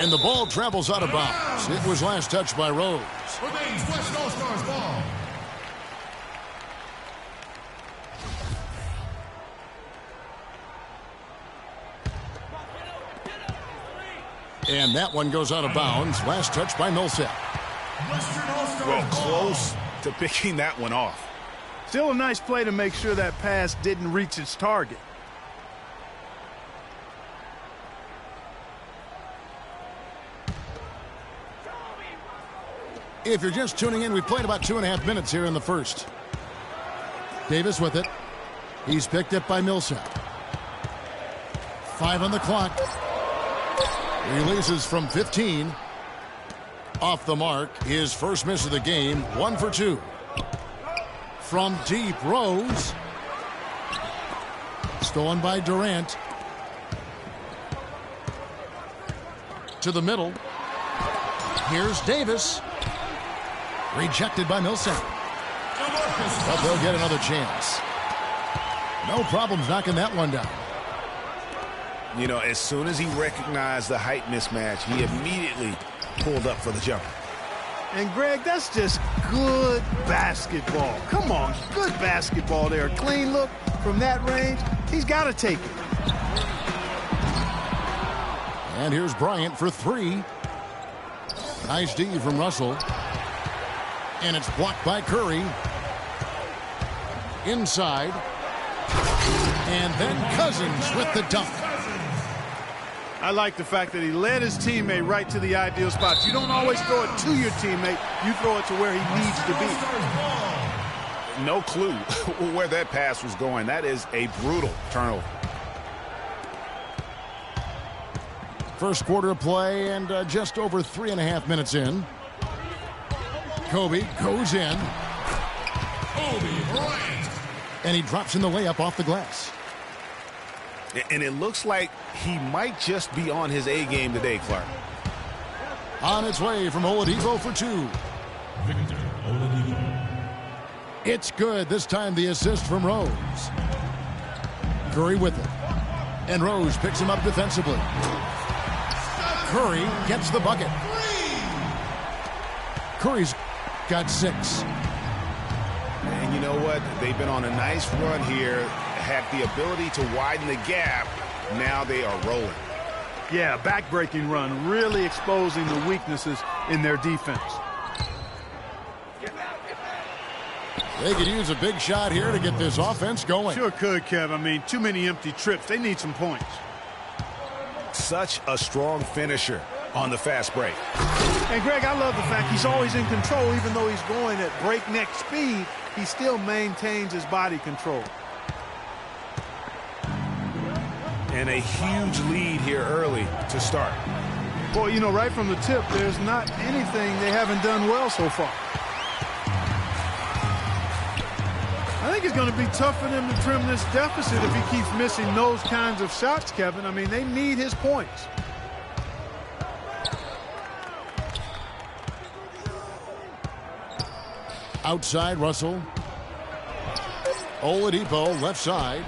And the ball travels out of bounds. It was last touched by Rose. Remains West All-Stars ball. And that one goes out of bounds. Last touch by Millsap. Well, close to picking that one off. Still a nice play to make sure that pass didn't reach its target. If you're just tuning in, we played about 2.5 minutes here in the first. Davis with it. He's picked up by Millsap. 5 on the clock. Releases from 15. Off the mark. His first miss of the game. 1 for 2. From deep, Rose. Stolen by Durant. To the middle. Here's Davis. Rejected by Millsap. But they'll get another chance. No problems knocking that one down. You know, as soon as he recognized the height mismatch, he immediately pulled up for the jumper. And, Greg, that's just good basketball. Come on, good basketball there. A clean look from that range. He's got to take it. And here's Bryant for 3. Nice D from Russell. And it's blocked by Curry. Inside. And then Cousins with the dunk. I like the fact that he led his teammate right to the ideal spot. You don't always throw it to your teammate. You throw it to where he needs to be. No clue where that pass was going. That is a brutal turnover. First quarter of play and just over 3.5 minutes in. Kobe goes in. Kobe Bryant. And he drops in the layup off the glass. And it looks like he might just be on his A game today, Clark. On its way from Oladipo for 2. Victor Oladipo. It's good. This time the assist from Rose. Curry with it. And Rose picks him up defensively. Curry gets the bucket. Curry's got 6. And you know what? They've been on a nice run here. Had the ability to widen the gap. Now they are rolling. Yeah, back-breaking run, really exposing the weaknesses in their defense. They could use a big shot here to get this offense going. Sure could, Kev. I mean, too many empty trips. They need some points. Such a strong finisher on the fast break. And, Greg, I love the fact he's always in control. Even though he's going at breakneck speed, he still maintains his body control. And a huge lead here early to start. Boy, you know, right from the tip, there's not anything they haven't done well so far. I think it's going to be tough for them to trim this deficit if he keeps missing those kinds of shots, Kevin. I mean, they need his points. Outside, Russell. Oladipo, left side.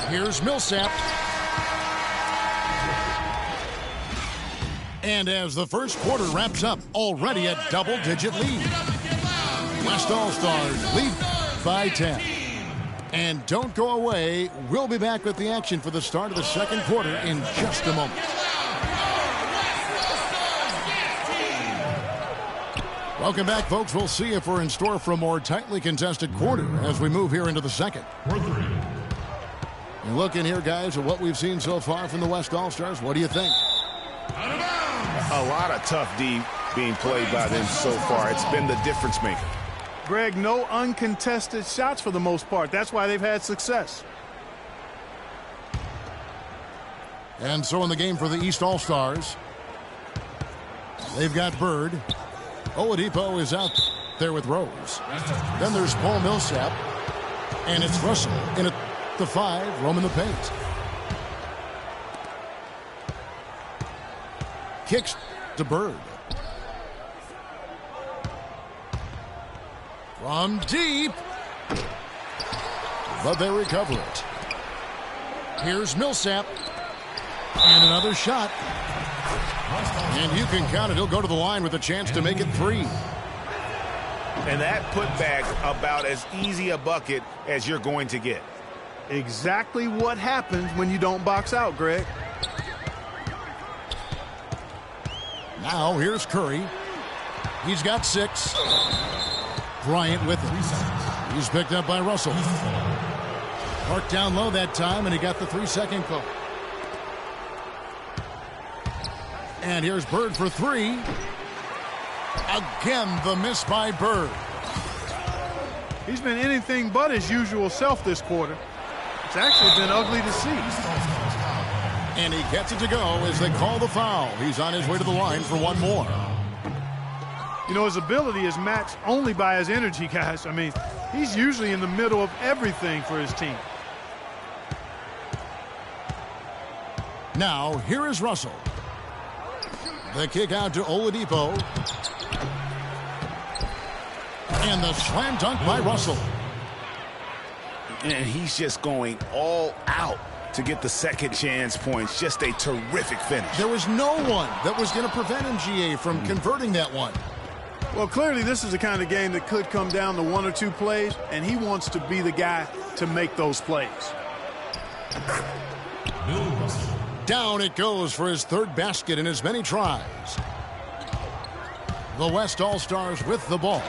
Here's Millsap. And as the first quarter wraps up, already a double-digit lead. West All-Stars lead by 10. And don't go away. We'll be back with the action for the start of the second quarter in just a moment. Welcome back, folks. We'll see if we're in store for a more tightly contested quarter as we move here into the second. And looking here, guys, at what we've seen so far from the West All-Stars, what do you think? A lot of tough D being played by them so far. It's been the difference maker. Greg, no uncontested shots for the most part. That's why they've had success. And so in the game for the East All-Stars, they've got Bird. Oladipo is out there with Rose. Then there's Paul Millsap. And it's Russell in at the 5, roaming the paint. Kicks to Bird. From deep. But they recover it. Here's Millsap. And another shot. And you can count it. He'll go to the line with a chance to make it 3. And that putback about as easy a bucket as you're going to get. Exactly what happens when you don't box out, Greg. Now here's Curry. He's got 6. Bryant with it. He's picked up by Russell. Marked down low that time, and he got the 3-second call. And here's Bird for 3. Again, the miss by Bird. He's been anything but his usual self this quarter. It's actually been ugly to see. And he gets it to go as they call the foul. He's on his way to the line for one more. You know, his ability is matched only by his energy, guys. I mean, he's usually in the middle of everything for his team. Now, here is Russell. The kick out to Oladipo. And the slam dunk by Russell. And he's just going all out to get the second chance points. Just a terrific finish. There was no one that was going to prevent him, GA, from converting that one. Well, clearly this is the kind of game that could come down to 1 or 2 plays, and he wants to be the guy to make those plays. Bill Russell. Down it goes for his 3rd basket in as many tries. The West All-Stars with the ball.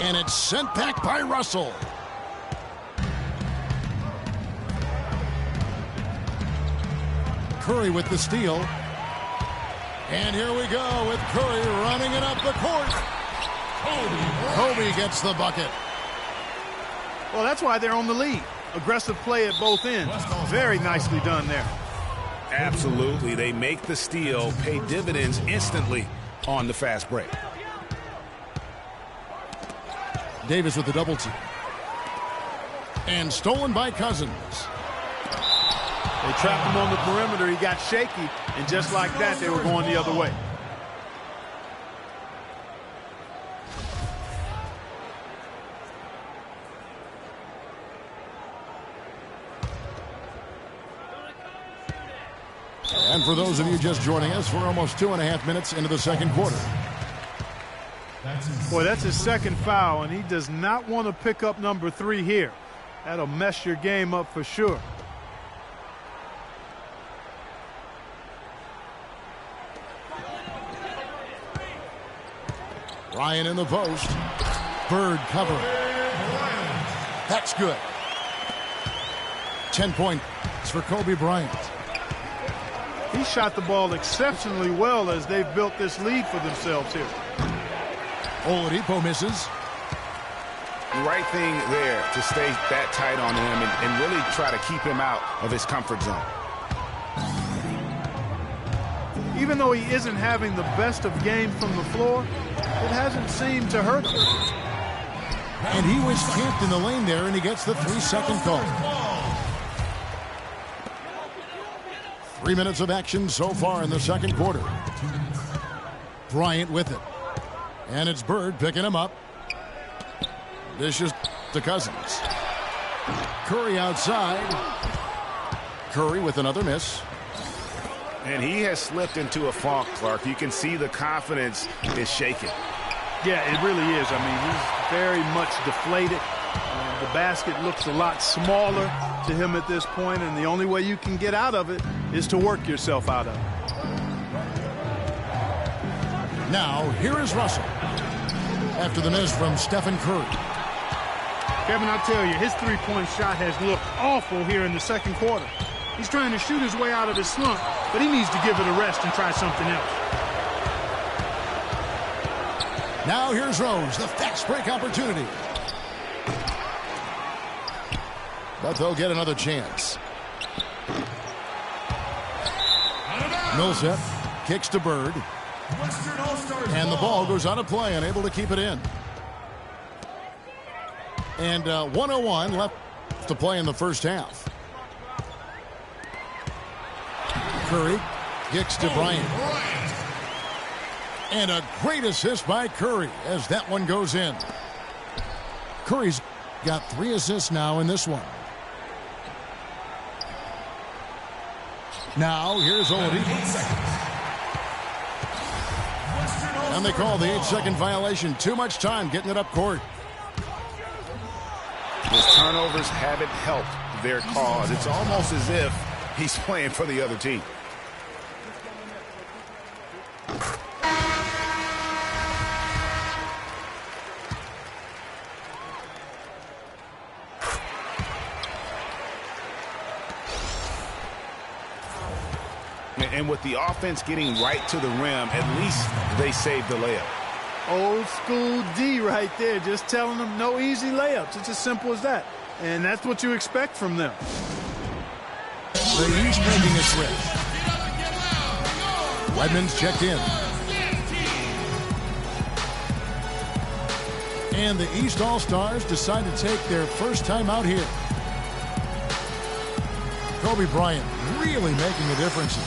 And it's sent back by Russell. Curry with the steal. And here we go with Curry running it up the court. Kobe gets the bucket. Well, that's why they're on the lead. Aggressive play at both ends. Very nicely done there. Absolutely. They make the steal, pay dividends instantly on the fast break. Davis with the double team. And stolen by Cousins. They trapped him on the perimeter. He got shaky, and just like that, they were going the other way. And for those of you just joining us, we're almost 2.5 minutes into the second quarter. Boy, that's his second foul, and he does not want to pick up number 3 here. That'll mess your game up for sure. Ryan in the post. Bird cover. That's good. 10 points for Kobe Bryant. He shot the ball exceptionally well as they've built this lead for themselves here. Oladipo misses. The right thing there to stay that tight on him and really try to keep him out of his comfort zone. Even though he isn't having the best of games from the floor, it hasn't seemed to hurt him. And he was camped in the lane there, and he gets the 3-second call. 3 minutes of action so far in the second quarter. Bryant with it. And it's Bird picking him up. Dishes to Cousins. Curry outside. Curry with another miss. And he has slipped into a funk, Clark. You can see the confidence is shaken. Yeah, it really is. I mean, he's very much deflated. The basket looks a lot smaller to him at this point, and the only way you can get out of it is to work yourself out of it. Now, here is Russell. After the miss from Stephen Curry. Kevin, I'll tell you, his three-point shot has looked awful here in the second quarter. He's trying to shoot his way out of his slump, but he needs to give it a rest and try something else. Now here's Rose, the fast break opportunity. But they'll get another chance. Millsap kicks to Bird. And the ball goes out of play, unable to keep it in. And 1:01 left to play in the first half. Curry kicks to Bryant. And a great assist by Curry as that one goes in. Curry's got 3 assists now in this one. Now here's Oladipo. And they call the 8-second violation. Too much time getting it up court. His turnovers haven't helped their cause. It's almost as if he's playing for the other team. And with the offense getting right to the rim, at least they saved the layup. Old school D right there, just telling them no easy layups. It's as simple as that. And that's what you expect from them. The East making a switch. Redmond's checked in. And the East All-Stars decide to take their first time out here. Kobe Bryant really making a difference.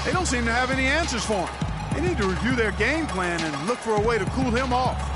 They don't seem to have any answers for him. They need to review their game plan and look for a way to cool him off.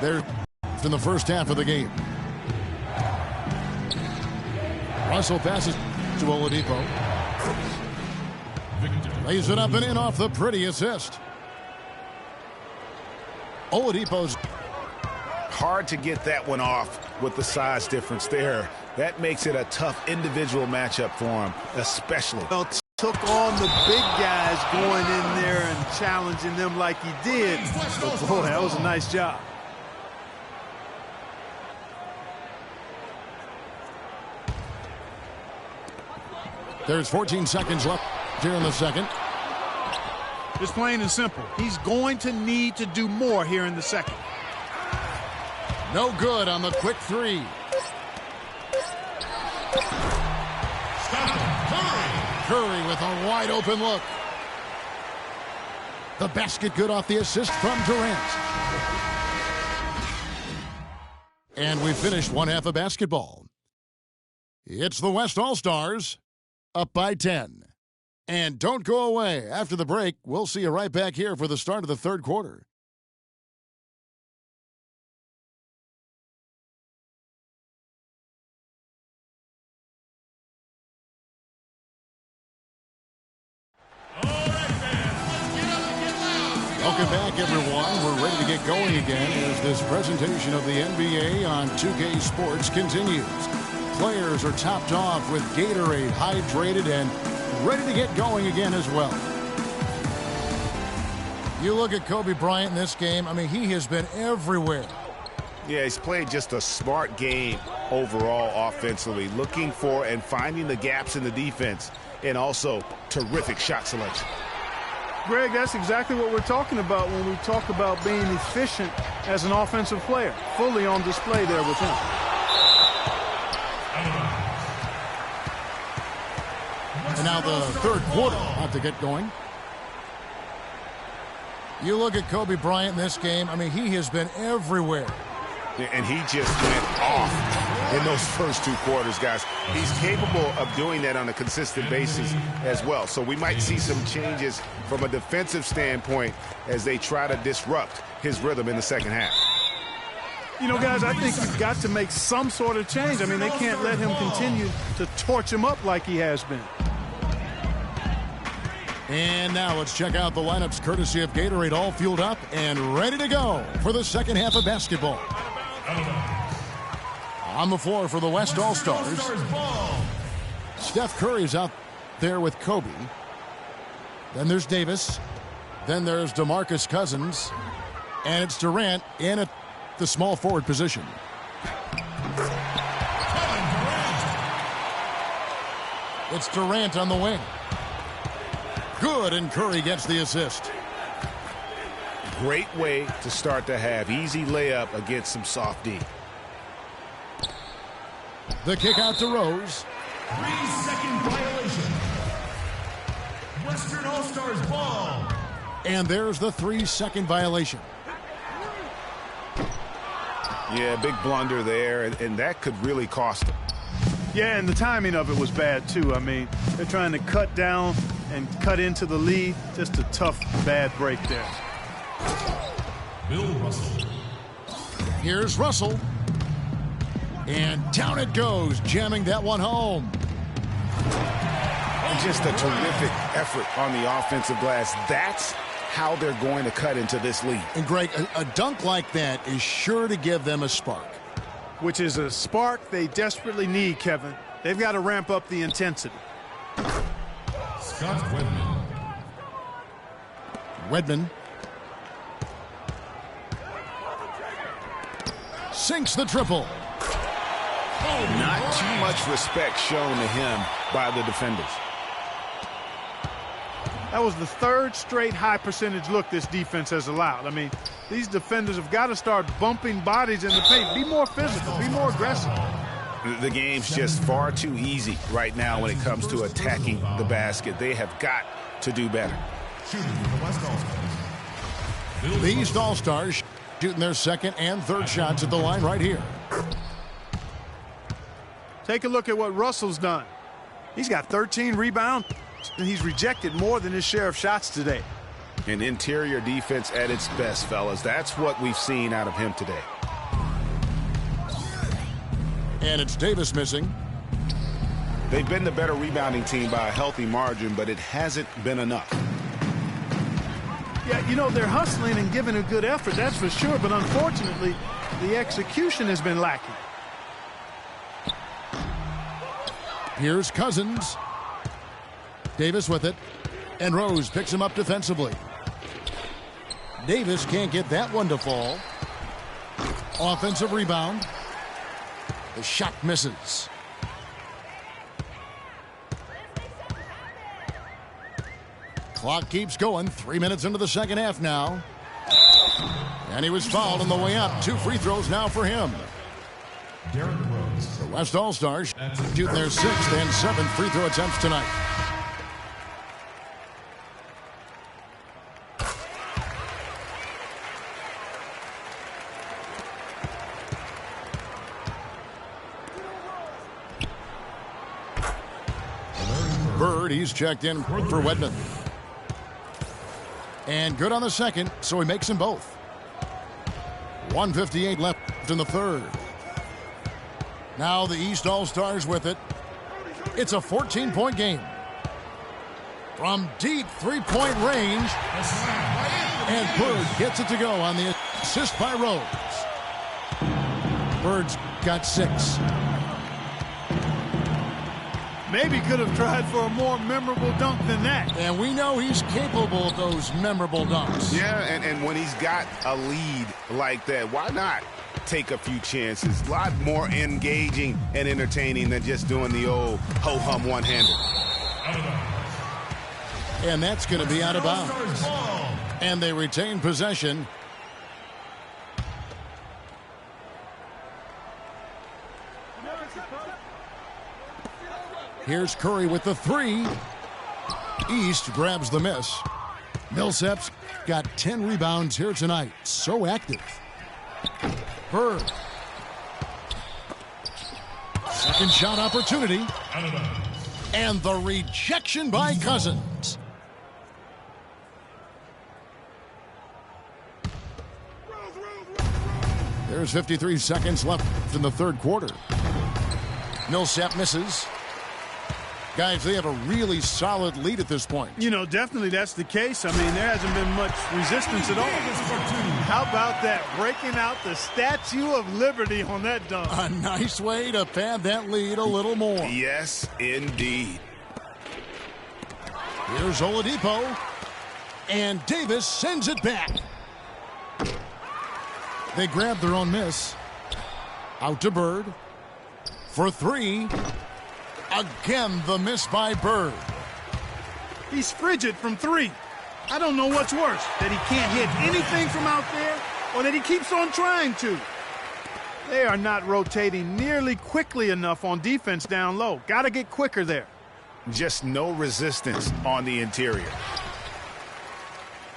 They're in the first half of the game. Russell passes to Oladipo. Lays it up and in off the pretty assist. Oladipo's hard to get that one off with the size difference there. That makes it a tough individual matchup for him, especially. Well, took on the big guys going in there and challenging them like he did. But boy, that was a nice job. There's 14 seconds left here in the second. Just plain and simple. He's going to need to do more here in the second. No good on the quick three. Curry with a wide open look. The basket good off the assist from Durant. And we finished one half of basketball. It's the West All-Stars up by 10. And don't go away. After the break, we'll see you right back here for the start of the third quarter. Welcome back, everyone. We're ready to get going again as this presentation of the NBA on 2K Sports continues. Players are topped off with Gatorade, hydrated, and ready to get going again as well. You look at Kobe Bryant in this game, I mean, he has been everywhere. Yeah, he's played just a smart game overall offensively, looking for and finding the gaps in the defense, and also terrific shot selection. Greg, that's exactly what we're talking about when we talk about being efficient as an offensive player. Fully on display there with him. And now the third quarter about to get going. You look at Kobe Bryant in this game, I mean, he has been everywhere. And he just went off in those first two quarters, guys. He's capable of doing that on a consistent basis as well. So we might see some changes from a defensive standpoint as they try to disrupt his rhythm in the second half. You know, guys, I think you've got to make some sort of change. I mean, they can't let him continue to torch him up like he has been. And now let's check out the lineups courtesy of Gatorade, all fueled up and ready to go for the second half of basketball. On the floor for the West All-Stars, Steph Curry's out there with Kobe. Then there's Davis. Then there's DeMarcus Cousins. And it's Durant in at the small forward position. It's Durant on the wing. Good, and Curry gets the assist. great way to start the half. Easy layup against some soft D. The kick out to Rose. 3-second violation. Western All-Stars ball. And there's the 3-second violation. Yeah, big blunder there, and that could really cost them. Yeah, and the timing of it was bad, too. I mean, they're trying to cut down and cut into the lead. Just a tough, bad break there. Bill Russell. Here's Russell. And down it goes, jamming that one home. Just a terrific effort on the offensive glass. That's how they're going to cut into this lead. And Greg, a dunk like that is sure to give them a spark. Which is a spark they desperately need, Kevin. They've got to ramp up the intensity. Scott Wedman. Wedman sinks the triple. Not too much respect shown to him by the defenders. That was the third straight high percentage look this defense has allowed. I mean, these defenders have got to start bumping bodies in the paint. Be more physical. Be more aggressive. The game's just far too easy right now when it comes to attacking the basket. They have got to do better. Shooting for the West All-Stars. The East All-Stars shooting their second and third shots at the line right here. Take a look at what Russell's done. He's got 13 rebounds, and he's rejected more than his share of shots today. An interior defense at its best, fellas. That's what we've seen out of him today. And it's Davis missing. They've been the better rebounding team by a healthy margin, but it hasn't been enough. Yeah, you know, they're hustling and giving a good effort, that's for sure, but unfortunately, the execution has been lacking. Here's Cousins. Davis with it. And Rose picks him up defensively. Davis can't get that one to fall. Offensive rebound. The shot misses. Clock keeps going. 3 minutes into the second half now. And he was fouled on the way up. 2 free throws now for him. Derrick Rose. The West All-Stars shooting their 6th and 7th free throw attempts tonight. Bird, he's checked in for Wedman. And good on the second, so he makes them both. 1:58 left in the third. Now the East All-Stars with it. It's a 14-point game. From deep three-point range. And Bird gets it to go on the assist by Rose. Bird's got 6. Maybe could have tried for a more memorable dunk than that. And we know he's capable of those memorable dunks. Yeah, and when he's got a lead like that, why not take a few chances? A lot more engaging and entertaining than just doing the old ho-hum one-hander. And that's going to be out of bounds. And they retain possession. Here's Curry with the 3. East grabs the miss. Millsap's got 10 rebounds here tonight. So active. Bird. Second shot opportunity. And the rejection by Cousins. There's 53 seconds left in the third quarter. Millsap misses. Guys, they have a really solid lead at this point. You know, definitely that's the case. I mean, there hasn't been much resistance at all. How about that? Breaking out the Statue of Liberty on that dunk. A nice way to pad that lead a little more. Yes, indeed. Here's Oladipo. And Davis sends it back. They grab their own miss. Out to Bird. For 3. Again, the miss by Bird. He's frigid from 3. I don't know what's worse, that he can't hit anything from out there or that he keeps on trying to. They are not rotating nearly quickly enough on defense down low. Got to get quicker there. Just no resistance on the interior.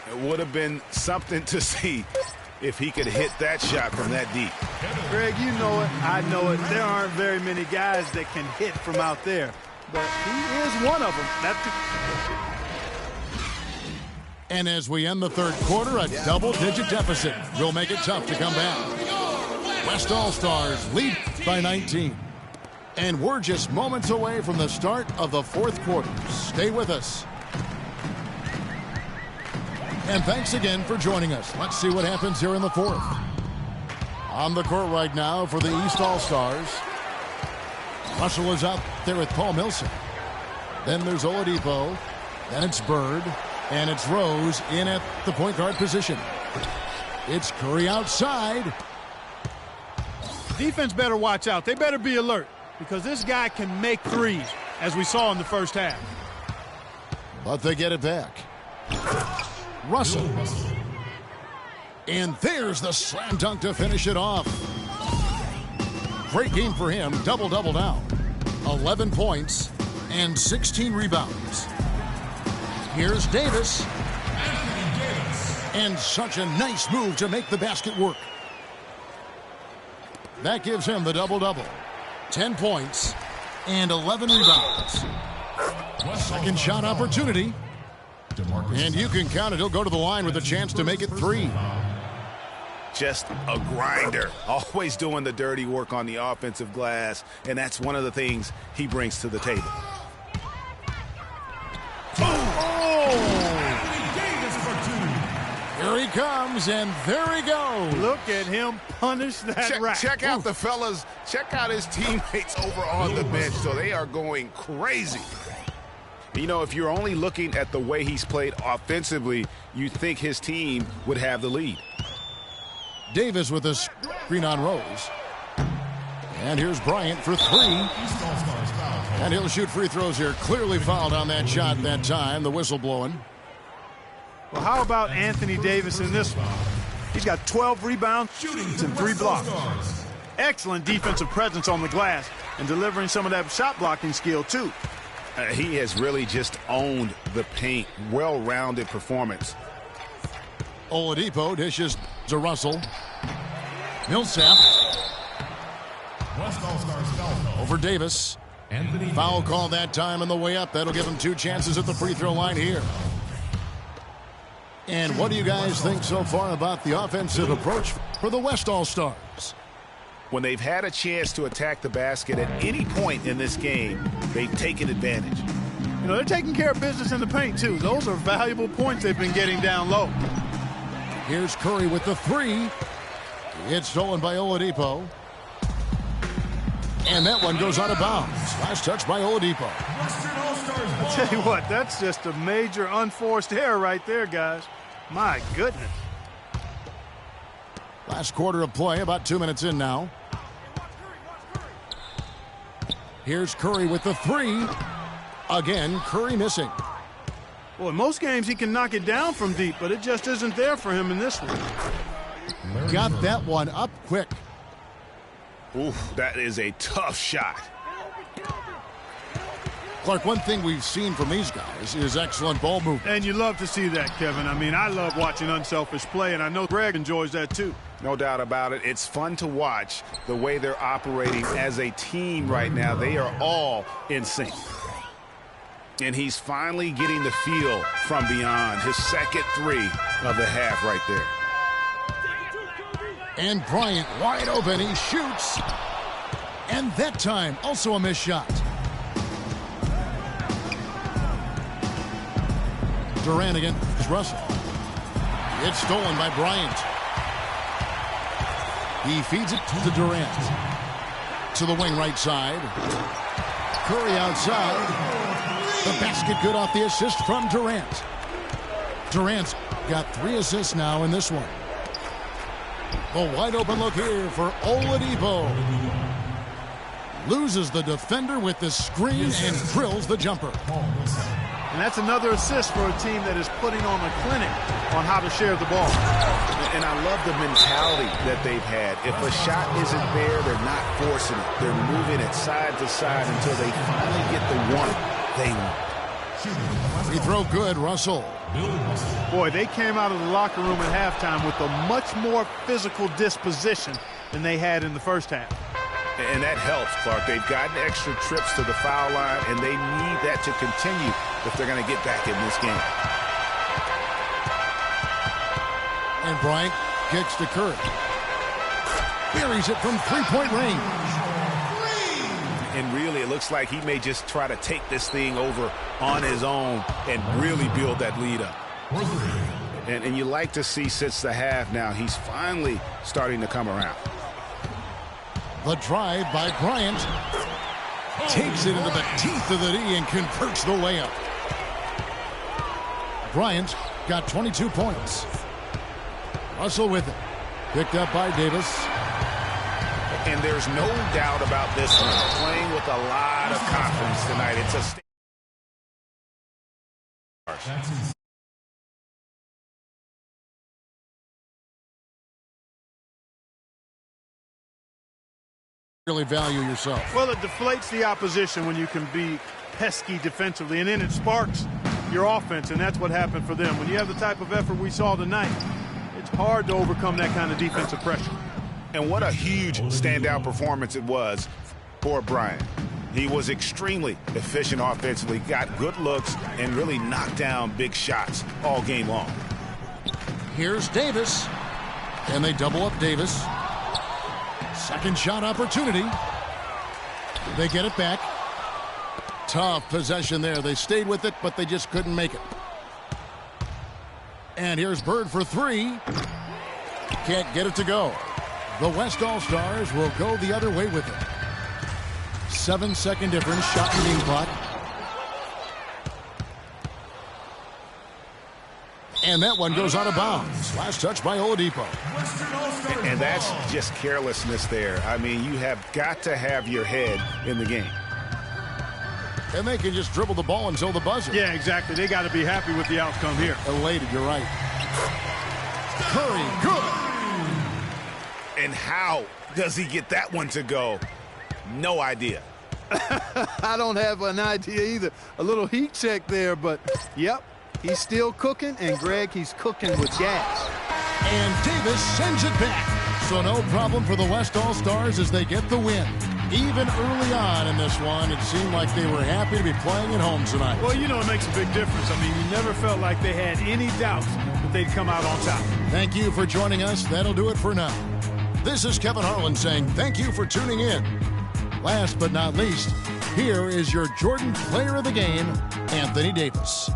It would have been something to see if he could hit that shot from that deep. Greg, you know it. I know it. There aren't very many guys that can hit from out there. But he is one of them. And as we end the third quarter, a double-digit deficit will make it tough to come back. West All-Stars lead by 19. And we're just moments away from the start of the fourth quarter. Stay with us. And thanks again for joining us. Let's see what happens here in the fourth. On the court right now for the East All-Stars, Russell is out there with Paul Millsap. Then there's Oladipo. Then it's Bird. And it's Rose in at the point guard position. It's Curry outside. Defense better watch out. They better be alert because this guy can make threes, as we saw in the first half. But they get it back. Russell. And there's the slam dunk to finish it off. Great game for him. Double-double now. 11 points and 16 rebounds. Here's Davis. And such a nice move to make the basket work. That gives him the double-double. 10 points and 11 rebounds. Second shot opportunity. And you can count it. He'll go to the line with a chance to make it 3. Just a grinder. Always doing the dirty work on the offensive glass. And that's one of the things he brings to the table. Here he comes, and there he goes. Look at him punish that rack. Check out the fellas. Check out his teammates over on the bench. So they are going crazy. You know, if you're only looking at the way he's played offensively, you think his team would have the lead. Davis with a screen on Rose. And here's Bryant for 3. And he'll shoot free throws here. Clearly fouled on that shot that time. The whistle blowing. Well, how about Anthony Davis in this one? He's got 12 rebounds and 3 blocks. Excellent defensive presence on the glass and delivering some of that shot blocking skill, too. He has really just owned the paint. Well-rounded performance. Oladipo dishes to Russell. Millsap. Over Davis. Foul call that time on the way up. That'll give him 2 chances at the free throw line here. And what do you guys think so far about the offensive approach for the West All-Stars? When they've had a chance to attack the basket at any point in this game, they've taken advantage. You know, they're taking care of business in the paint, too. Those are valuable points they've been getting down low. Here's Curry with the 3. It's stolen by Oladipo. And that one goes out of bounds. Last touch by Oladipo. I'll tell you what, that's just a major unforced error right there, guys. My goodness. Last quarter of play, about 2 minutes in now. Here's Curry with the 3. Again, Curry missing. Well, in most games he can knock it down from deep, but it just isn't there for him in this one. Got that one up quick. Oof, that is a tough shot. Clark, one thing we've seen from these guys is excellent ball movement. And you love to see that, Kevin. I mean, I love watching unselfish play, and I know Greg enjoys that too. No doubt about it. It's fun to watch the way they're operating as a team right now. They are all in sync. And he's finally getting the feel from beyond. His second 3 of the half right there. And Bryant wide open. He shoots. And that time, also a missed shot. Durant against Russell. It's stolen by Bryant. He feeds it to Durant. To the wing right side. Curry outside. The basket good off the assist from Durant. Durant's got 3 assists now in this one. The wide open look here for Oladipo. Loses the defender with the screen and drills the jumper. And that's another assist for a team that is putting on a clinic on how to share the ball. And I love the mentality that they've had. If a shot isn't there, they're not forcing it. They're moving it side to side until they finally get the one they want. Free throw good, Russell. Boy, they came out of the locker room at halftime with a much more physical disposition than they had in the first half. And that helps, Clark. They've gotten extra trips to the foul line, and they need that to continue if they're going to get back in this game. And Bryant kicks to Curry. Buries it from three-point range. And really, it looks like he may just try to take this thing over on his own and really build that lead up. And you like to see since the half now, he's finally starting to come around. The drive by Bryant. Takes it into the teeth of the D and converts the layup. Bryant got 22 points. Russell with it. Picked up by Davis. And there's no doubt about this one. Playing with a lot of confidence tonight. It's a really value yourself. Well, it deflates the opposition when you can be pesky defensively, and then it sparks your offense, and that's what happened for them. When you have the type of effort we saw tonight, it's hard to overcome that kind of defensive pressure. And what a huge standout performance it was for Bryant. He was extremely efficient offensively, got good looks, and really knocked down big shots all game long. Here's Davis. And they double up Davis. Second shot opportunity. They get it back. Tough possession there. They stayed with it, but they just couldn't make it. And here's Bird for three. Can't get it to go. The West All-Stars will go the other way with it. 7-second difference, shot and game clock. And that one goes out of bounds. Last touch by Oladipo. And that's just carelessness there. I mean, you have got to have your head in the game. And they can just dribble the ball until the buzzer. Yeah, exactly. They got to be happy with the outcome here. Elated, you're right. Curry, good. And how does he get that one to go? No idea. I don't have an idea either. A little heat check there, but yep, he's still cooking, and Greg, he's cooking with gas. And Davis sends it back. So no problem for the West All-Stars as they get the win. Even early on in this one, it seemed like they were happy to be playing at home tonight. Well, you know, it makes a big difference. I mean, you never felt like they had any doubts that they'd come out on top. Thank you for joining us. That'll do it for now. This is Kevin Harlan saying thank you for tuning in. Last but not least, here is your Jordan Player of the Game, Anthony Davis.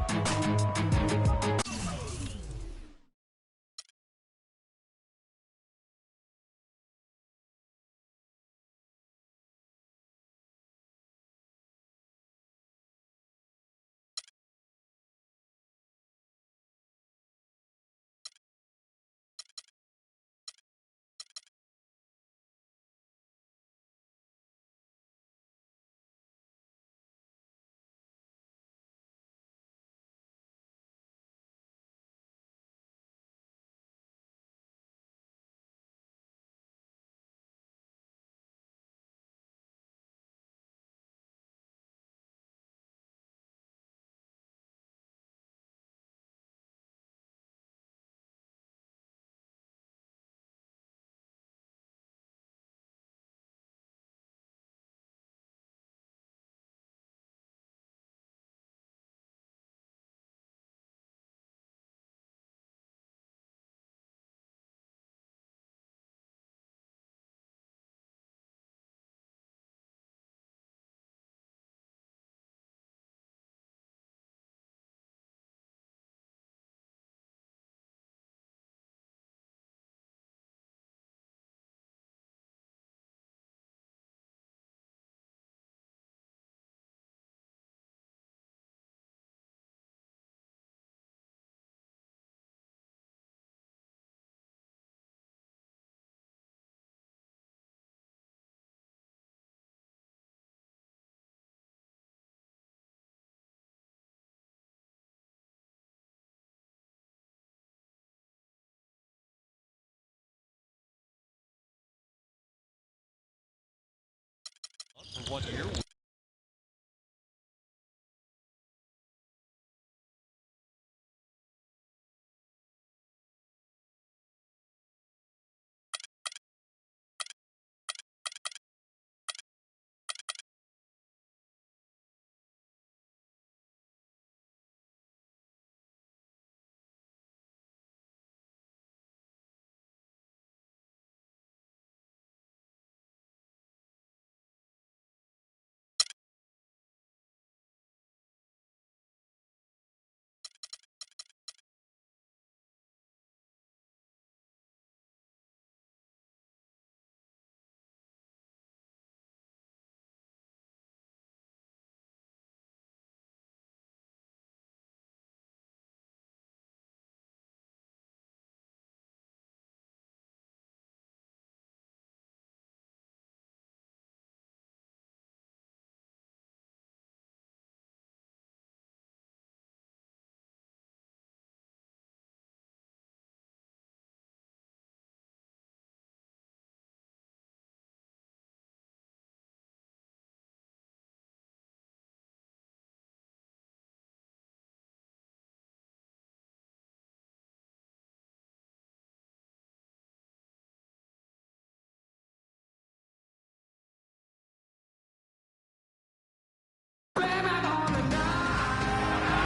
1 year.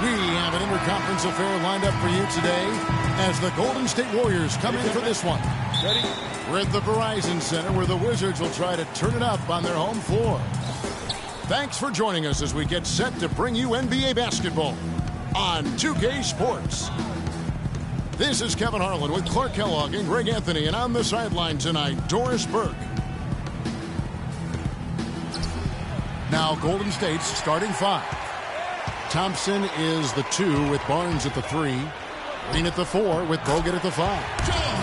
We have an interconference affair lined up for you today as the Golden State Warriors come in for this one. Ready? We're at the Verizon Center where the Wizards will try to turn it up on their home floor. Thanks for joining us as we get set to bring you NBA basketball on 2K Sports. This is Kevin Harlan with Clark Kellogg and Greg Anthony, and on the sideline tonight, Doris Burke. Now Golden State's starting 5. Thompson is the 2 with Barnes at the 3. Green at the 4 with Bogut at the 5.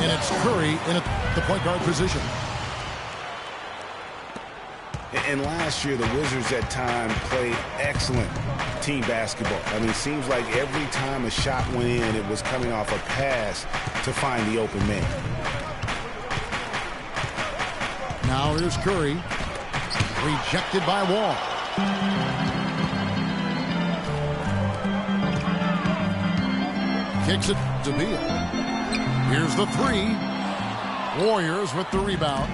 And it's Curry in the point guard position. And last year, the Wizards at times played excellent team basketball. I mean, it seems like every time a shot went in, it was coming off a pass to find the open man. Now here's Curry. Rejected by Wall. Kicks it to Beal. Here's the 3. Warriors with the rebound.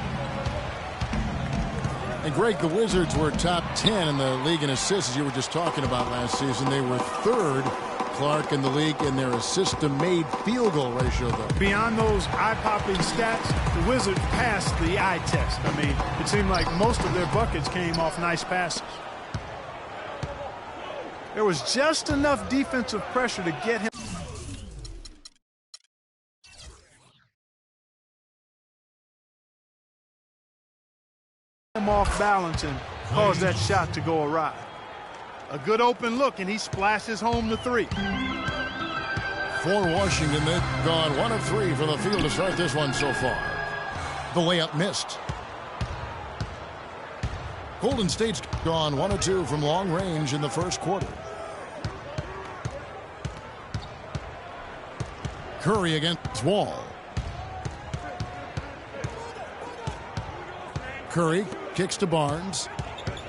And Greg, the Wizards were top 10 in the league in assists, as you were just talking about last season. They were 3rd, Clark, in the league in their assist-to-made field goal ratio, though. Beyond those eye-popping stats, the Wizards passed the eye test. I mean, it seemed like most of their buckets came off nice passes. There was just enough defensive pressure to get him off balance and cause that shot to go awry. A good open look, and he splashes home the 3. For Washington, they've gone 1 of 3 from the field to start this one so far. The layup missed. Golden State's gone 1 of 2 from long range in the first quarter. Curry against Wall. Curry kicks to Barnes.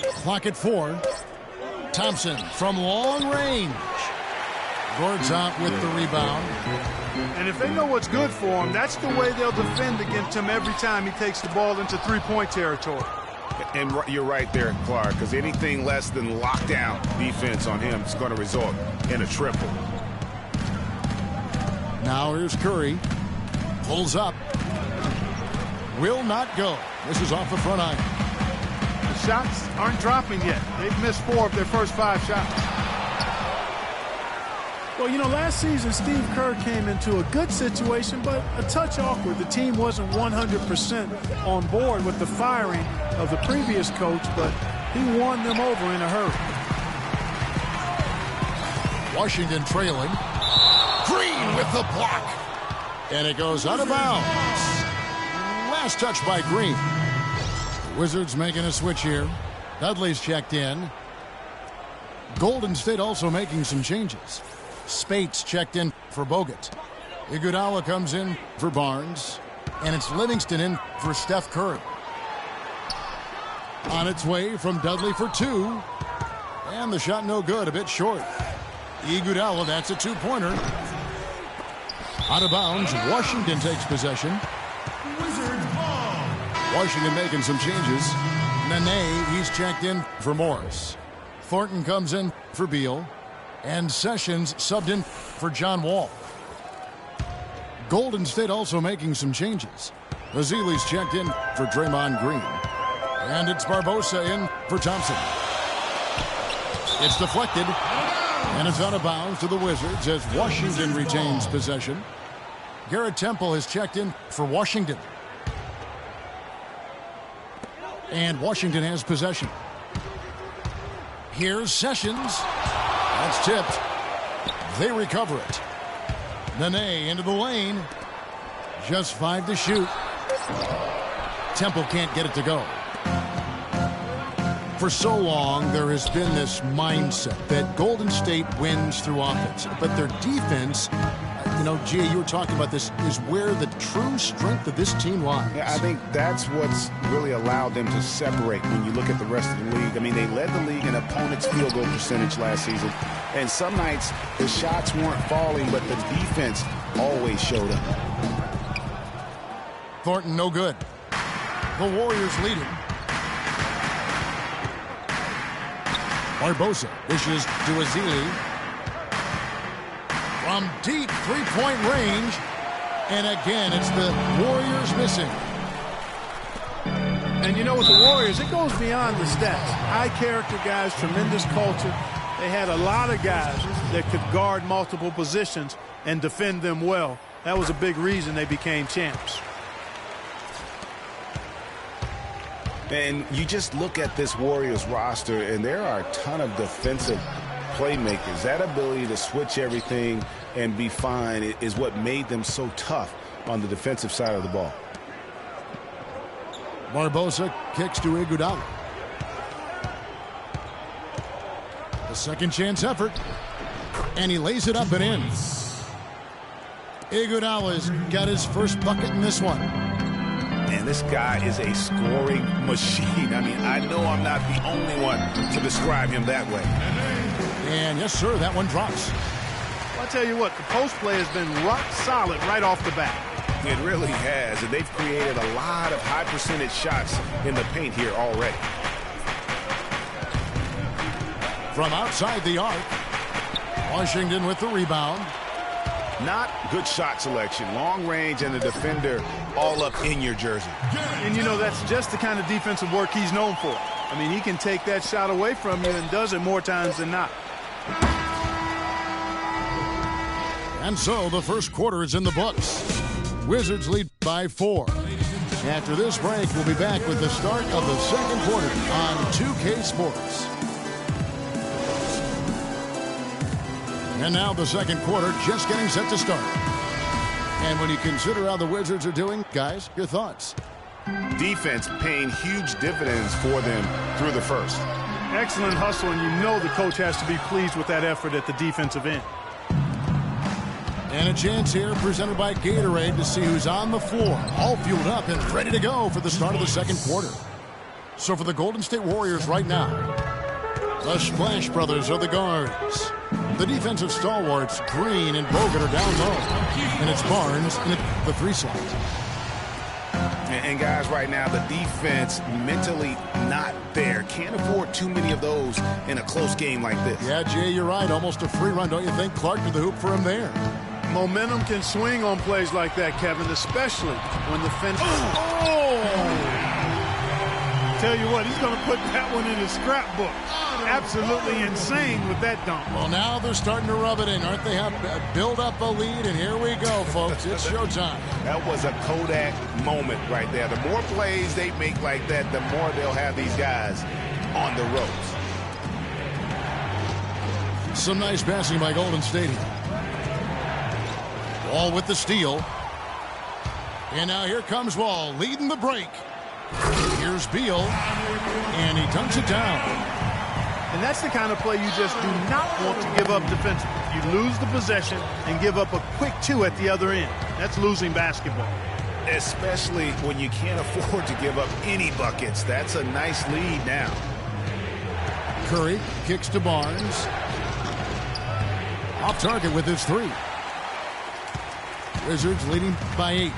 Clock at 4. Thompson from long range. Gortat with the rebound. And if they know what's good for him, that's the way they'll defend against him every time he takes the ball into three-point territory. And you're right there, Clark, because anything less than lockdown defense on him is going to result in a triple. Now here's Curry. Pulls up. Will not go. This is off the front iron. The shots aren't dropping yet. They've missed 4 of their first 5 shots. Well, you know, last season Steve Kerr came into a good situation, but a touch awkward. The team wasn't 100% on board with the firing of the previous coach, but he won them over in a hurry. Washington trailing. Green with the block. And it goes out of bounds. Last touch by Green. Wizards making a switch here. Dudley's checked in. Golden State also making some changes. Spates checked in for Bogut. Iguodala comes in for Barnes. And it's Livingston in for Steph Curry. On its way from Dudley for two. And the shot no good, a bit short. Iguodala, that's a two-pointer. Out of bounds, Washington takes possession. Wizards ball. Washington making some changes. Nene, he's checked in for Morris. Thornton comes in for Beal. And Sessions subbed in for John Wall. Golden State also making some changes. Ezeli's checked in for Draymond Green. And it's Barbosa in for Thompson. It's deflected. And it's out of bounds to the Wizards as Washington retains possession. Garrett Temple has checked in for Washington. And Washington has possession. Here's Sessions. That's tipped. They recover it. Nene into the lane. Just 5 to shoot. Temple can't get it to go. For so long, there has been this mindset that Golden State wins through offense. But their defense, Gia, you were talking about this, is where the true strength of this team lies. Yeah, I think that's what's really allowed them to separate when you look at the rest of the league. I mean, they led the league in opponents' field goal percentage last season. And some nights, the shots weren't falling, but the defense always showed up. Thornton, no good. The Warriors leading. Barbosa dishes to Ezeli. From deep three-point range. And again, it's the Warriors missing. And you know, with the Warriors, it goes beyond the stats. High character guys, tremendous culture. They had a lot of guys that could guard multiple positions and defend them well. That was a big reason they became champs. And you just look at this Warriors roster, and there are a ton of defensive playmakers. That ability to switch everything and be fine is what made them so tough on the defensive side of the ball. Barbosa kicks to Iguodala. A second chance effort. And he lays it up and in. Iguodala's got his first bucket in this one. And this guy is a scoring machine. I mean, I know I'm not the only one to describe him that way. And yes, sir, that one drops. I'll tell you what, the post play has been rock solid right off the bat. It really has, and they've created a lot of high percentage shots in the paint here already. From outside the arc, Washington with the rebound. Not good shot selection. Long range and the defender all up in your jersey. And, you know, that's just the kind of defensive work he's known for. I mean, he can take that shot away from you and does it more times than not. And so the first quarter is in the books. Wizards lead by 4. After this break, we'll be back with the start of the second quarter on 2K Sports. And now the second quarter just getting set to start. And when you consider how the Wizards are doing, guys, your thoughts? Defense paying huge dividends for them through the first. Excellent hustle, and you know the coach has to be pleased with that effort at the defensive end. And a chance here presented by Gatorade to see who's on the floor, all fueled up and ready to go for the start of the second quarter. So for the Golden State Warriors right now, the Splash Brothers are the guards. The defensive stalwarts, Green and Bogut, are down low. And it's Barnes in the 3 slot. And guys, right now, the defense mentally not there. Can't afford too many of those in a close game like this. Yeah, Jay, you're right. Almost a free run, don't you think? Clark to the hoop for him there. Momentum can swing on plays like that, Kevin, especially when the fence... Tell you what, he's going to put that one in his scrapbook. Absolutely insane with that dunk. Well, now they're starting to rub it in, aren't they? Have build up a lead, and here we go, folks. It's showtime. That was a Kodak moment right there. The more plays they make like that, the more they'll have these guys on the ropes. Some nice passing by Golden State here. Wall with the steal. And now here comes Wall leading the break. Here's Beal. And he dunks it down. And that's the kind of play you just do not want to give up defensively. You lose the possession and give up a quick 2 at the other end. That's losing basketball. especially when you can't afford to give up any buckets. That's a nice lead now. Curry kicks to Barnes. Off target with his 3. Wizards leading by 8.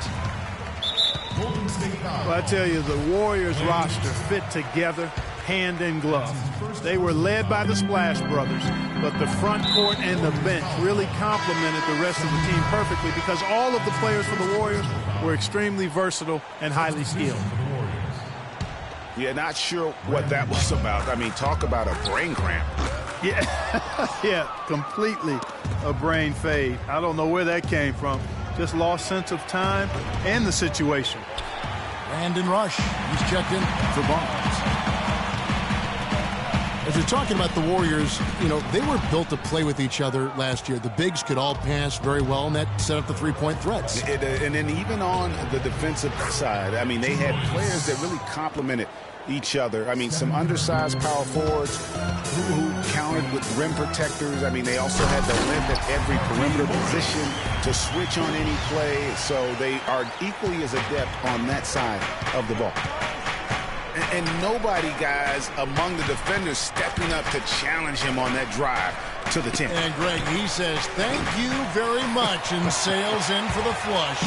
Well, I tell you, the Warriors roster fit together hand in glove. They were led by the Splash Brothers, but the front court and the bench really complemented the rest of the team perfectly because all of the players for the Warriors were extremely versatile and highly skilled. Yeah, not sure what that was about. I mean, talk about a brain cramp. Yeah, yeah, completely a brain fade. I don't know where that came from. Just lost sense of time and the situation. Brandon Rush, he's checked in for Barnes. As you're talking about the Warriors, you know, they were built to play with each other last year. The bigs could all pass very well, and that set up the three-point threats. And then even on the defensive side, I mean, they had players that really complemented each other. I mean, some undersized power forwards who countered with rim protectors. I mean, they also had the length at every perimeter position to switch on any play. So they are equally as adept on that side of the ball. And nobody, guys, among the defenders stepping up to challenge him on that drive to the 10. And Greg, he says, thank you very much, and sails in for the flush.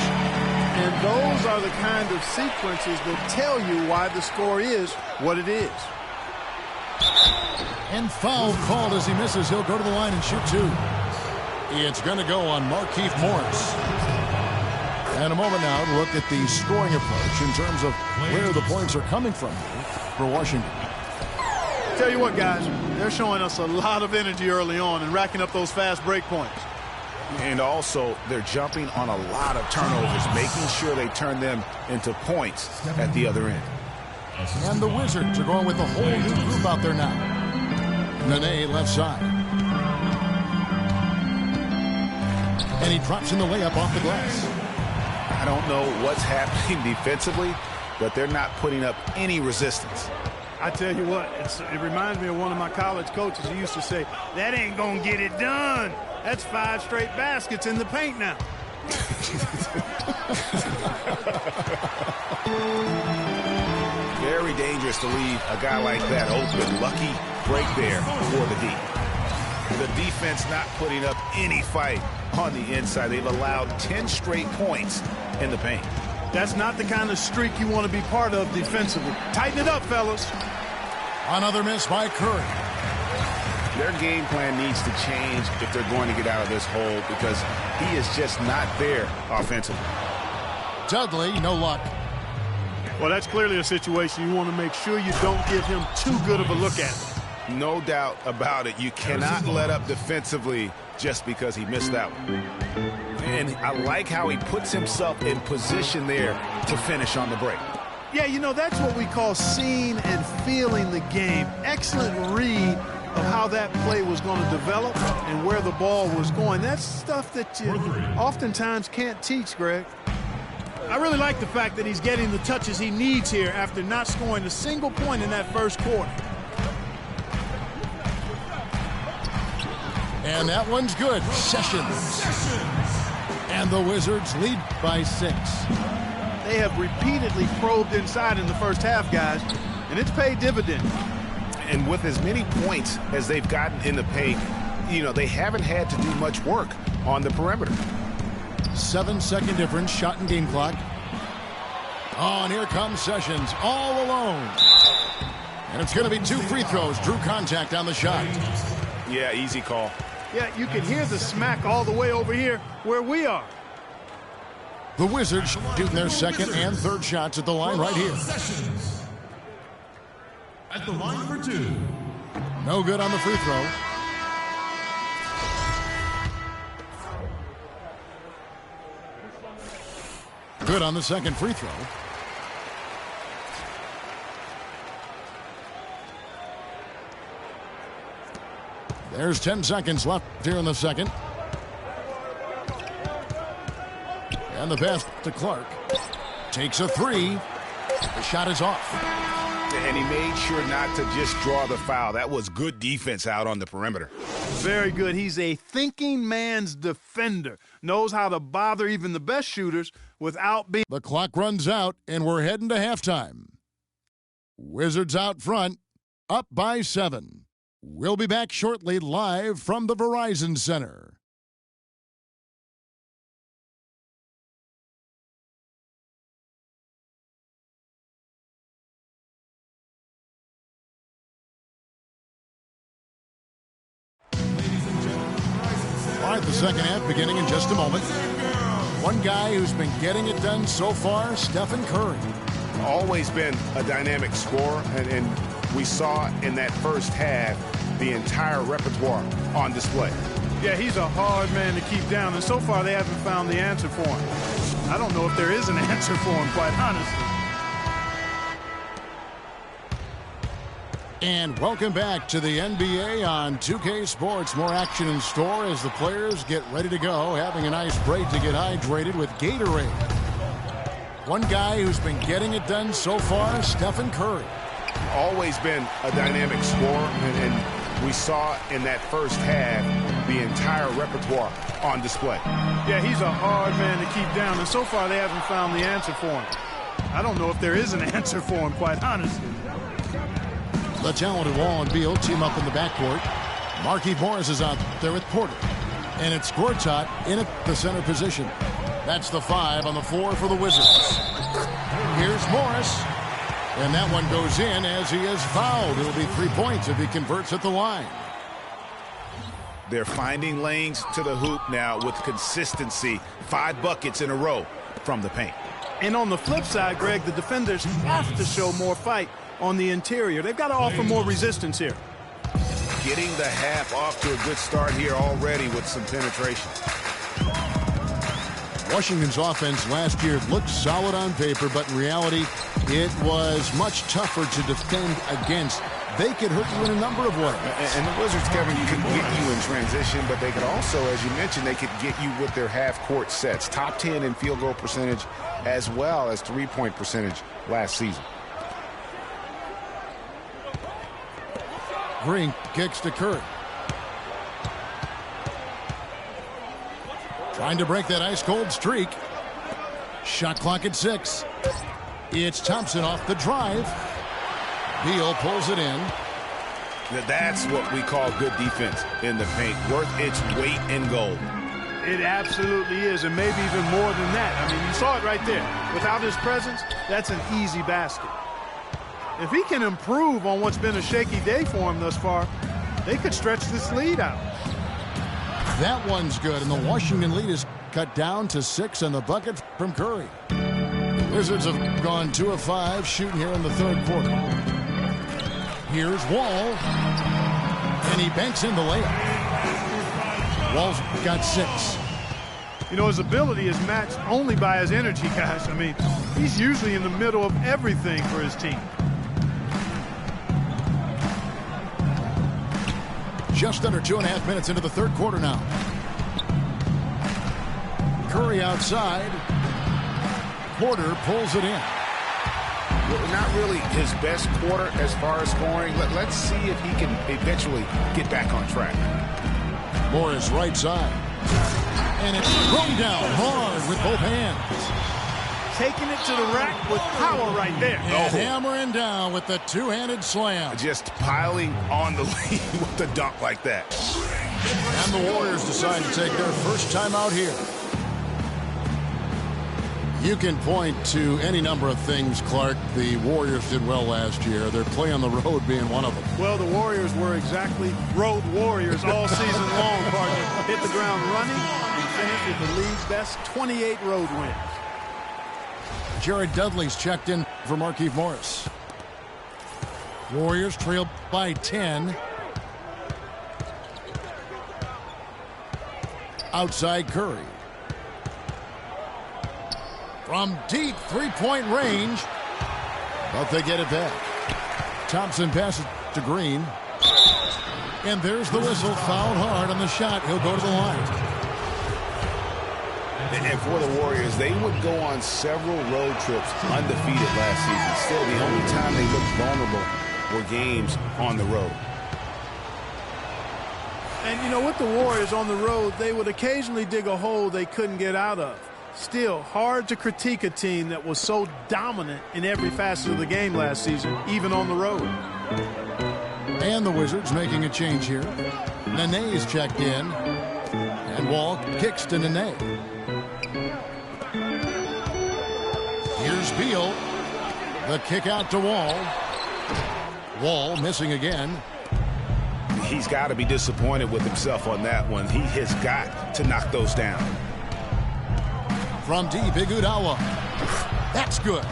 And those are the kind of sequences that tell you why the score is what it is. And foul called as he misses. He'll go to the line and shoot 2. It's going to go on Markieff Morris. And a moment now to look at the scoring approach in terms of where the points are coming from for Washington. Tell you what, guys, they're showing us a lot of energy early on and racking up those fast break points. And also, they're jumping on a lot of turnovers, making sure they turn them into points at the other end. And the Wizards are going with a whole new group out there now. Nene left side. And he drops in the layup off the glass. I don't know what's happening defensively, but they're not putting up any resistance. I tell you what, it reminds me of one of my college coaches who used to say, that ain't gonna get it done. That's 5 straight baskets in the paint now. Very dangerous to leave a guy like that open. Lucky break there for the D. The defense not putting up any fight on the inside. They've allowed 10 straight points in the paint. That's not the kind of streak you want to be part of defensively. Tighten it up, fellas. Another miss by Curry. Their game plan needs to change if they're going to get out of this hole because he is just not there offensively. Dudley, no luck. Well, that's clearly a situation you want to make sure you don't give him too good of a look at. No doubt about it. You cannot let up defensively just because he missed out. And I like how he puts himself in position there to finish on the break. Yeah, you know, that's what we call seeing and feeling the game. Excellent read of how that play was going to develop and where the ball was going. That's stuff that you oftentimes can't teach, Greg. I really like the fact that he's getting the touches he needs here after not scoring a single point in that first quarter. And that one's good. Sessions. And the Wizards lead by 6. They have repeatedly probed inside in the first half, guys, and it's paid dividends. And with as many points as they've gotten in the paint, you know, they haven't had to do much work on the perimeter. 7-second difference, shot and game clock. Oh, and here comes Sessions all alone. And it's going to be 2 free throws. Drew contact on the shot. Yeah, easy call. Yeah, you can hear the smack all the way over here where we are. The Wizards shooting their second and third shots at the line right here. Sessions at the line for 2. No good on the free throw. Good on the second free throw. There's 10 seconds left here in the second. And the pass to Clark. Takes a 3. The shot is off. And he made sure not to just draw the foul. That was good defense out on the perimeter. Very good. He's a thinking man's defender. Knows how to bother even the best shooters without being... The clock runs out, and we're heading to halftime. Wizards out front, up by 7. We'll be back shortly live from the Verizon Center. All right, the second half beginning in just a moment. One guy who's been getting it done so far, Stephen Curry. Always been a dynamic scorer, and we saw in that first half the entire repertoire on display. Yeah, he's a hard man to keep down, and so far they haven't found the answer for him. I don't know if there is an answer for him, quite honestly. And welcome back to the NBA on 2K Sports. More action in store as the players get ready to go, having a nice break to get hydrated with Gatorade. One guy who's been getting it done so far, Stephen Curry. Always been a dynamic scorer, and we saw in that first half the entire repertoire on display. Yeah, he's a hard man to keep down, and so far they haven't found the answer for him. I don't know if there is an answer for him, quite honestly. The talented Wall and Beal team up in the backcourt. Markieff Morris is out there with Porter. And it's Gortat in at the center position. That's the 5 on the floor for the Wizards. Here's Morris. And that one goes in as he is fouled. It'll be 3 points if he converts at the line. They're finding lanes to the hoop now with consistency. 5 buckets in a row from the paint. And on the flip side, Greg, the defenders have to show more fight on the interior. They've got to offer more resistance here. Getting the half off to a good start here already with some penetration. Washington's offense last year looked solid on paper, but in reality, it was much tougher to defend against. They could hurt you in a number of ways. And the Wizards, Kevin, could get you in transition, but they could also, as you mentioned, they could get you with their half-court sets. Top 10 in field goal percentage as well as three-point percentage last season. Green kicks to Curry. Trying to break that ice-cold streak. Shot clock at 6. It's Thompson off the drive. Beal pulls it in. That's what we call good defense in the paint. Worth its weight in gold. It absolutely is, and maybe even more than that. I mean, you saw it right there. Without his presence, that's an easy basket. If he can improve on what's been a shaky day for him thus far, they could stretch this lead out. That one's good, and the Washington lead is cut down to 6 on the bucket from Curry. The Wizards have gone 2 of 5 shooting here in the third quarter. Here's Wall, and he banks in the layup. Wall's got 6. You know, his ability is matched only by his energy, guys. I mean, he's usually in the middle of everything for his team. Just under 2.5 minutes into the third quarter now. Curry outside. Porter pulls it in. Not really his best quarter as far as scoring. Let's see if he can eventually get back on track. Morris right side. And it's thrown down hard with both hands. Taking it to the rack with power right there. And hammering down with the two-handed slam. Just piling on the lead with a dunk like that. And the Warriors decide to take their first time out here. You can point to any number of things, Clark. The Warriors did well last year. Their play on the road being one of them. Well, the Warriors were exactly road warriors all season long, partner. Hit the ground running and finished with the league's best 28 road wins. Jared Dudley's checked in for Markieff Morris. Warriors trail by 10. Outside Curry. From deep three-point range. But they get it back. Thompson passes to Green. And there's the whistle. Fouled hard on the shot. He'll go to the line. And for the Warriors, they would go on several road trips undefeated last season. Still, the only time they looked vulnerable were games on the road. And, you know, with the Warriors on the road, they would occasionally dig a hole they couldn't get out of. Still, hard to critique a team that was so dominant in every facet of the game last season, even on the road. And the Wizards making a change here. Nene is checked in. And Wall kicks to Nene. Here's Beal. The kick out to Wall. Wall missing again. He's got to be disappointed with himself on that one. He has got to knock those down. From deep, Iguodala. That's good.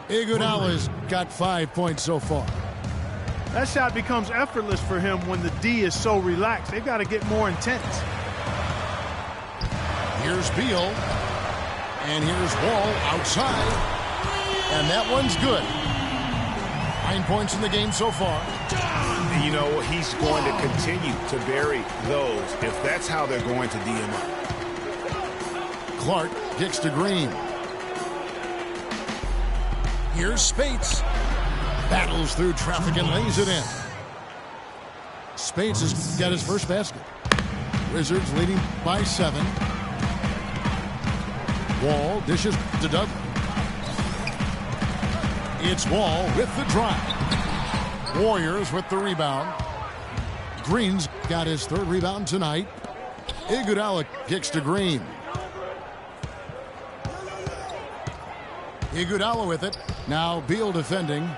Iguodala's got 5 points so far. That shot becomes effortless for him when the D is so relaxed. They've got to get more intense. Here's Beal. And here's Wall outside. And that one's good. 9 points in the game so far. You know, he's going to continue to bury those if that's how they're going to D him up. Clark kicks to Green. Here's Spates. Battles through traffic and lays it in. Spates has got his first basket. Wizards leading by 7. Wall dishes to Douglas. It's Wall with the drive. Warriors with the rebound. Green's got his 3rd rebound tonight. Iguodala kicks to Green. Iguodala with it. Now Beal defending.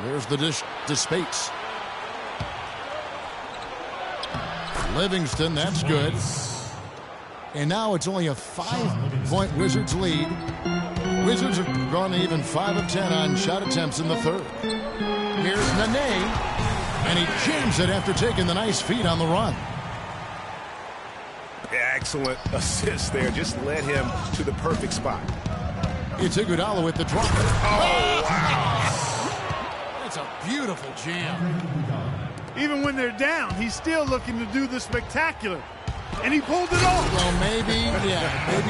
There's the dish to Spates. Livingston, that's good. And now it's only a 5-point Wizards lead. Wizards have gone even 5 of 10 on shot attempts in the 3rd. Here's Nene, and he jams it after taking the nice feed on the run. Excellent assist there. Just led him to the perfect spot. It's Iguodala with the drop. Oh, wow. That's a beautiful jam. Even when they're down, he's still looking to do the spectacular. And he pulled it off. Well, maybe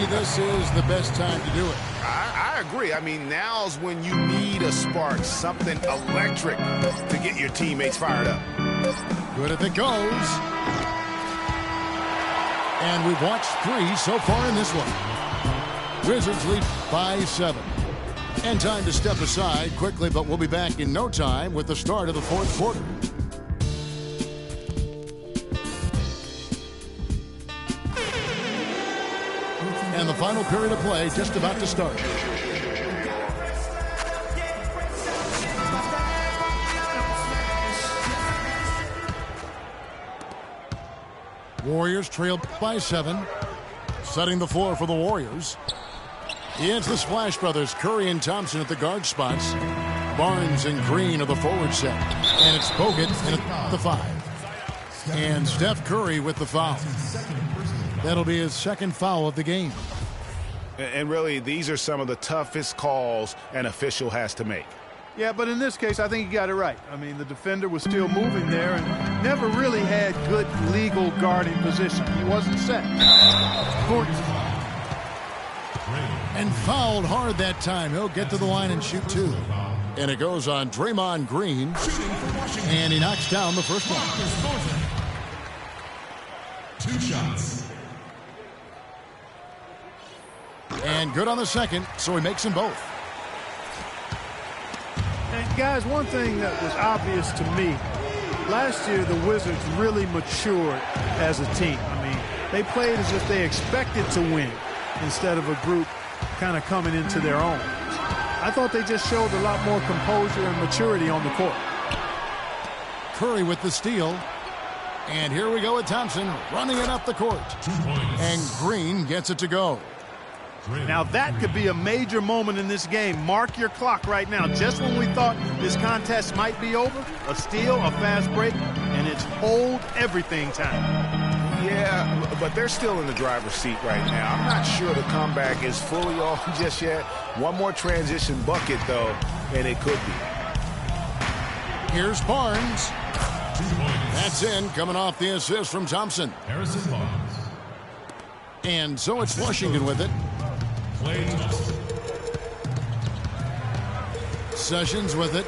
this is the best time to do it. I agree. I mean, now's when you need a spark, something electric to get your teammates fired up. Good if it goes. And we've watched 3 so far in this one. Wizards lead by 7. And time to step aside quickly, but we'll be back in no time with the start of the 4th quarter. And the final period of play just about to start. Warriors trail by 7. Setting the floor for the Warriors. It's the Splash Brothers, Curry and Thompson at the guard spots. Barnes and Green are the forward set. And it's Bogut in at the 5. And Steph Curry with the foul. That'll be his 2nd foul of the game. And really, these are some of the toughest calls an official has to make. Yeah, but in this case, I think he got it right. I mean, the defender was still moving there and never really had good legal guarding position. He wasn't set. And fouled hard that time. He'll get to the line and shoot 2. And it goes on Draymond Green. And he knocks down the first one. 2 shots. And good on the second, so he makes them both. And guys, one thing that was obvious to me, last year the Wizards really matured as a team. I mean, they played as if they expected to win instead of a group kind of coming into their own. I thought they just showed a lot more composure and maturity on the court. Curry with the steal. And here we go with Thompson running it up the court. 2 points. And Green gets it to go. Now that could be a major moment in this game. Mark your clock right now. Just when we thought this contest might be over, a steal, a fast break, and it's hold everything time. Yeah, but they're still in the driver's seat right now. I'm not sure the comeback is fully on just yet. One more transition bucket, though, and it could be. Here's Barnes. 2 points. That's in, coming off the assist from Thompson. Harrison Barnes. And so it's Washington with it. Klay Thompson. Sessions with it.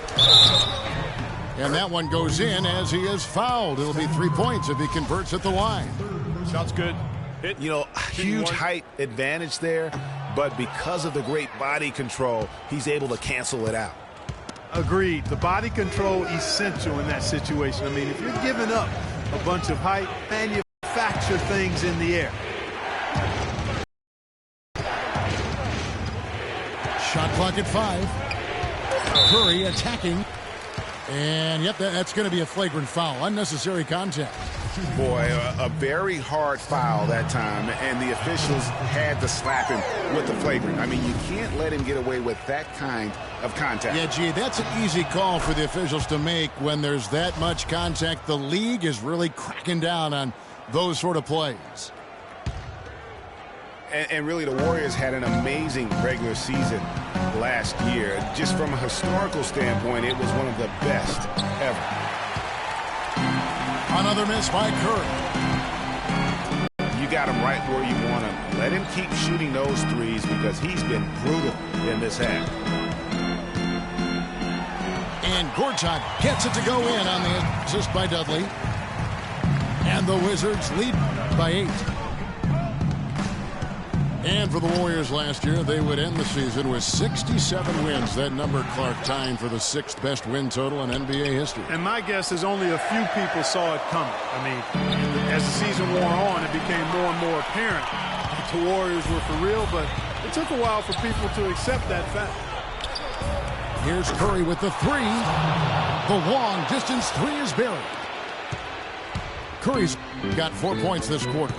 And that one goes in as he is fouled. It'll be 3 points if he converts at the line. Shot's good. Hit. You know, huge height advantage there, but because of the great body control, he's able to cancel it out. Agreed. The body control essential in that situation. I mean, if you're giving up a bunch of height, manufacture things in the air. Shot clock at 5. Curry attacking. And, yep, that's going to be a flagrant foul. Unnecessary contact. Boy, a very hard foul that time, and the officials had to slap him with the flagrant. I mean, you can't let him get away with that kind of contact. Yeah, gee, that's an easy call for the officials to make when there's that much contact. The league is really cracking down on those sort of plays. And really, the Warriors had an amazing regular season last year. Just from a historical standpoint, it was one of the best ever. Another miss by Curry. You got him right where you want him. Let him keep shooting those threes because he's been brutal in this half. And Gortat gets it to go in on the assist by Dudley. And the Wizards lead by 8. And for the Warriors last year, they would end the season with 67 wins. That number, Clark, tying for the 6th best win total in NBA history. And my guess is only a few people saw it coming. I mean, as the season wore on, it became more and more apparent that the Warriors were for real, but it took a while for people to accept that fact. Here's Curry with the 3. The long distance 3 is buried. Curry's got 4 points this quarter.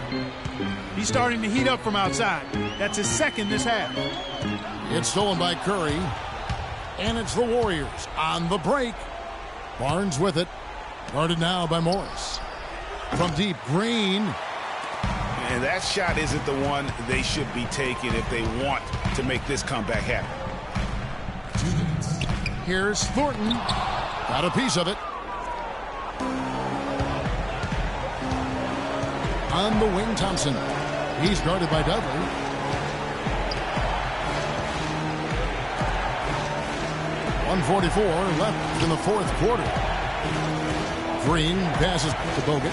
He's starting to heat up from outside. That's his second this half. It's stolen by Curry. And it's the Warriors on the break. Barnes with it. Guarded now by Morris. From deep, Green. And that shot isn't the one they should be taking if they want to make this comeback happen. Here's Thornton. Got a piece of it. On the wing, Thompson. He's guarded by Dudley. .144 left in the 4th quarter. Green passes to Bogut.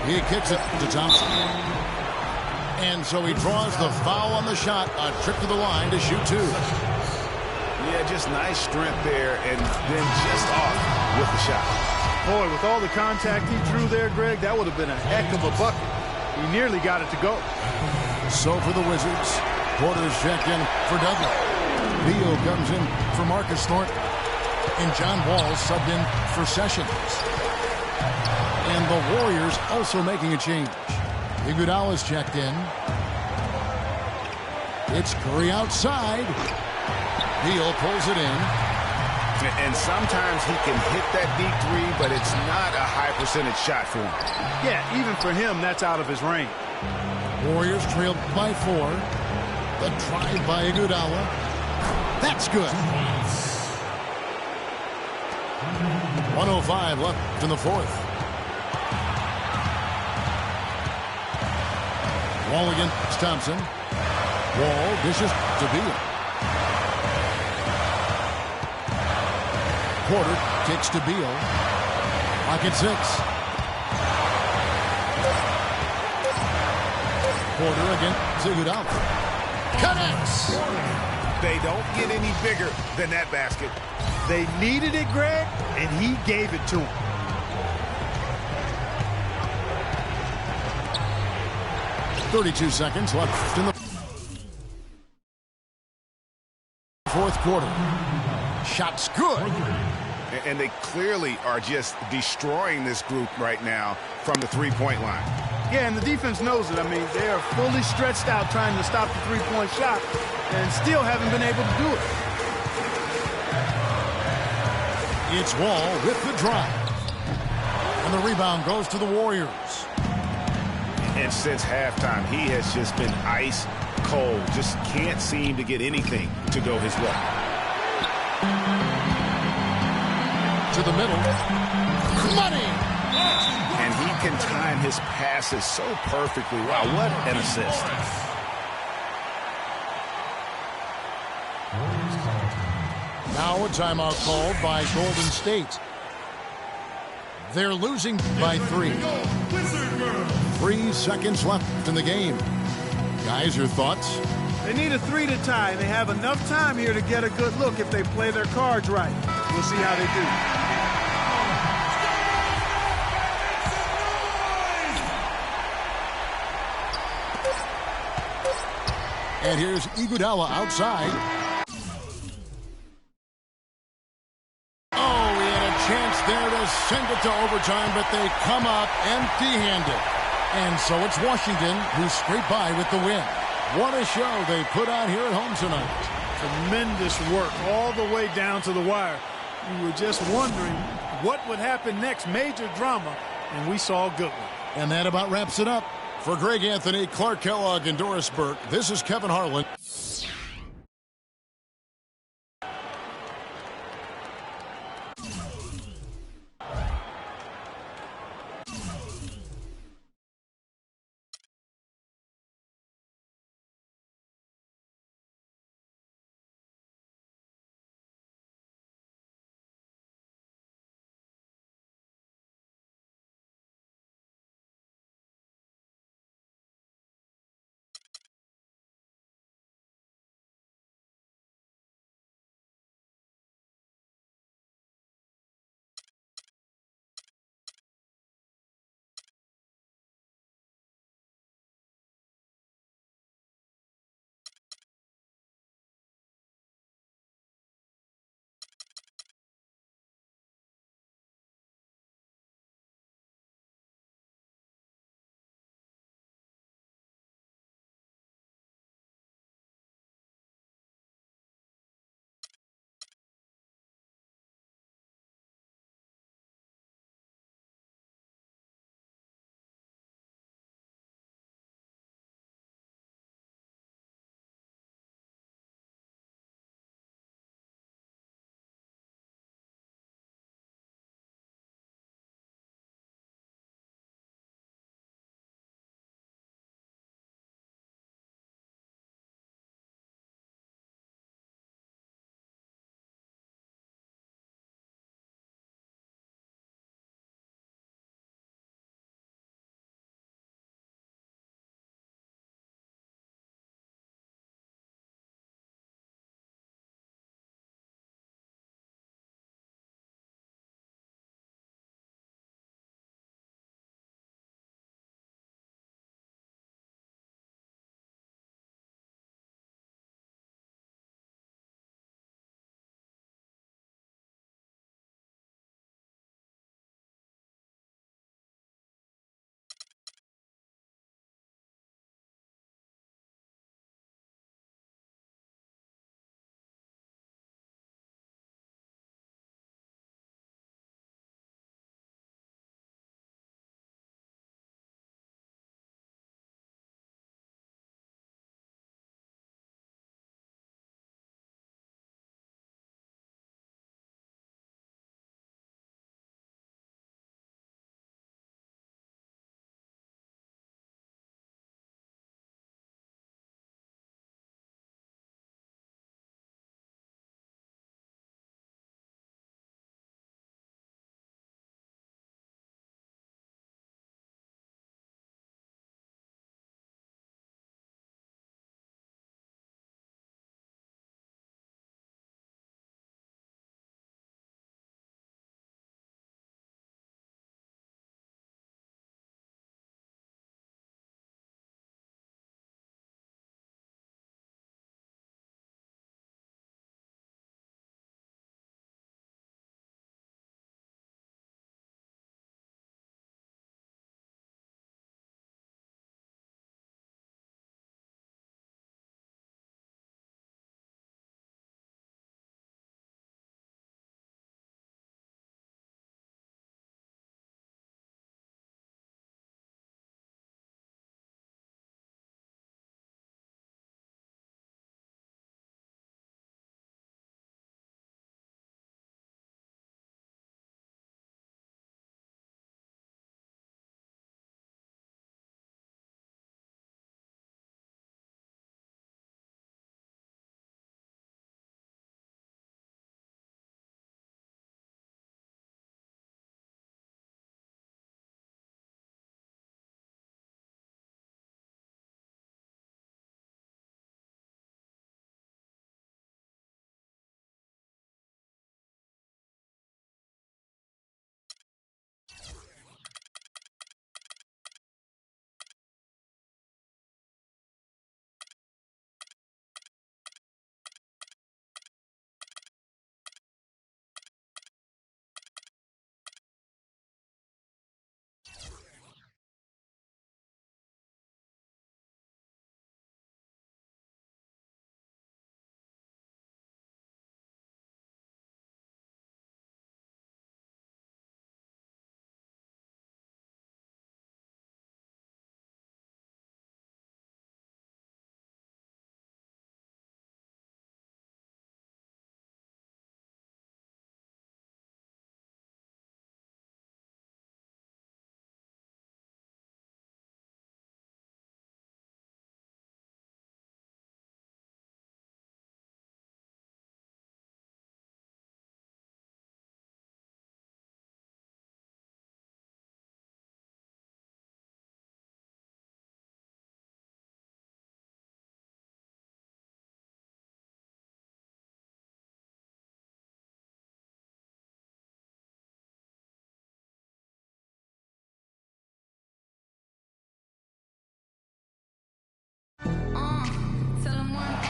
He kicks it to Thompson. And so he draws the foul on the shot. A trip to the line to shoot 2. Yeah, just nice strength there, and then just off with the shot. Boy, with all the contact he drew there, Greg, that would have been a heck of a bucket. He nearly got it to go. So for the Wizards, Porter's checked in for Dudley. Beal comes in for Marcus Thornton. And John Wall subbed in for Sessions. And the Warriors also making a change. Iguodala's checked in. It's Curry outside. Beal pulls it in. And sometimes he can hit that deep 3, but it's not a high percentage shot for him. Yeah, even for him, that's out of his range. Warriors trailed by 4. The drive by Iguodala. That's good. 1:05 left in the 4th. Wall against Thompson. Wall dishes to Beal. Porter kicks to Beal. Clock at 6. Porter against Iguodala. Connects. They don't get any bigger than that basket. They needed it, Greg, and he gave it to him. .32 seconds left in the 4th quarter. Shot's good. And they clearly are just destroying this group right now from the three-point line. Yeah, and the defense knows it. I mean, they are fully stretched out trying to stop the three-point shot and still haven't been able to do it. It's Wall with the drive. And the rebound goes to the Warriors. And since halftime, he has just been ice cold. Just can't seem to get anything to go his way. To the middle. Money! And he can time his passes so perfectly. Wow, what an assist. Now a timeout called by Golden State. They're losing by 3. 3 seconds left in the game. Guys, your thoughts? They need a 3 to tie, and they have enough time here to get a good look if they play their cards right. We'll see how they do. And here's Iguodala outside. Oh, he had a chance there to send it to overtime, but they come up empty-handed. And so it's Washington who scraped by with the win. What a show they put on here at home tonight. Tremendous work all the way down to the wire. We were just wondering what would happen next. Major drama, and we saw a good one. And that about wraps it up. For Greg Anthony, Clark Kellogg, and Doris Burke, this is Kevin Harlan.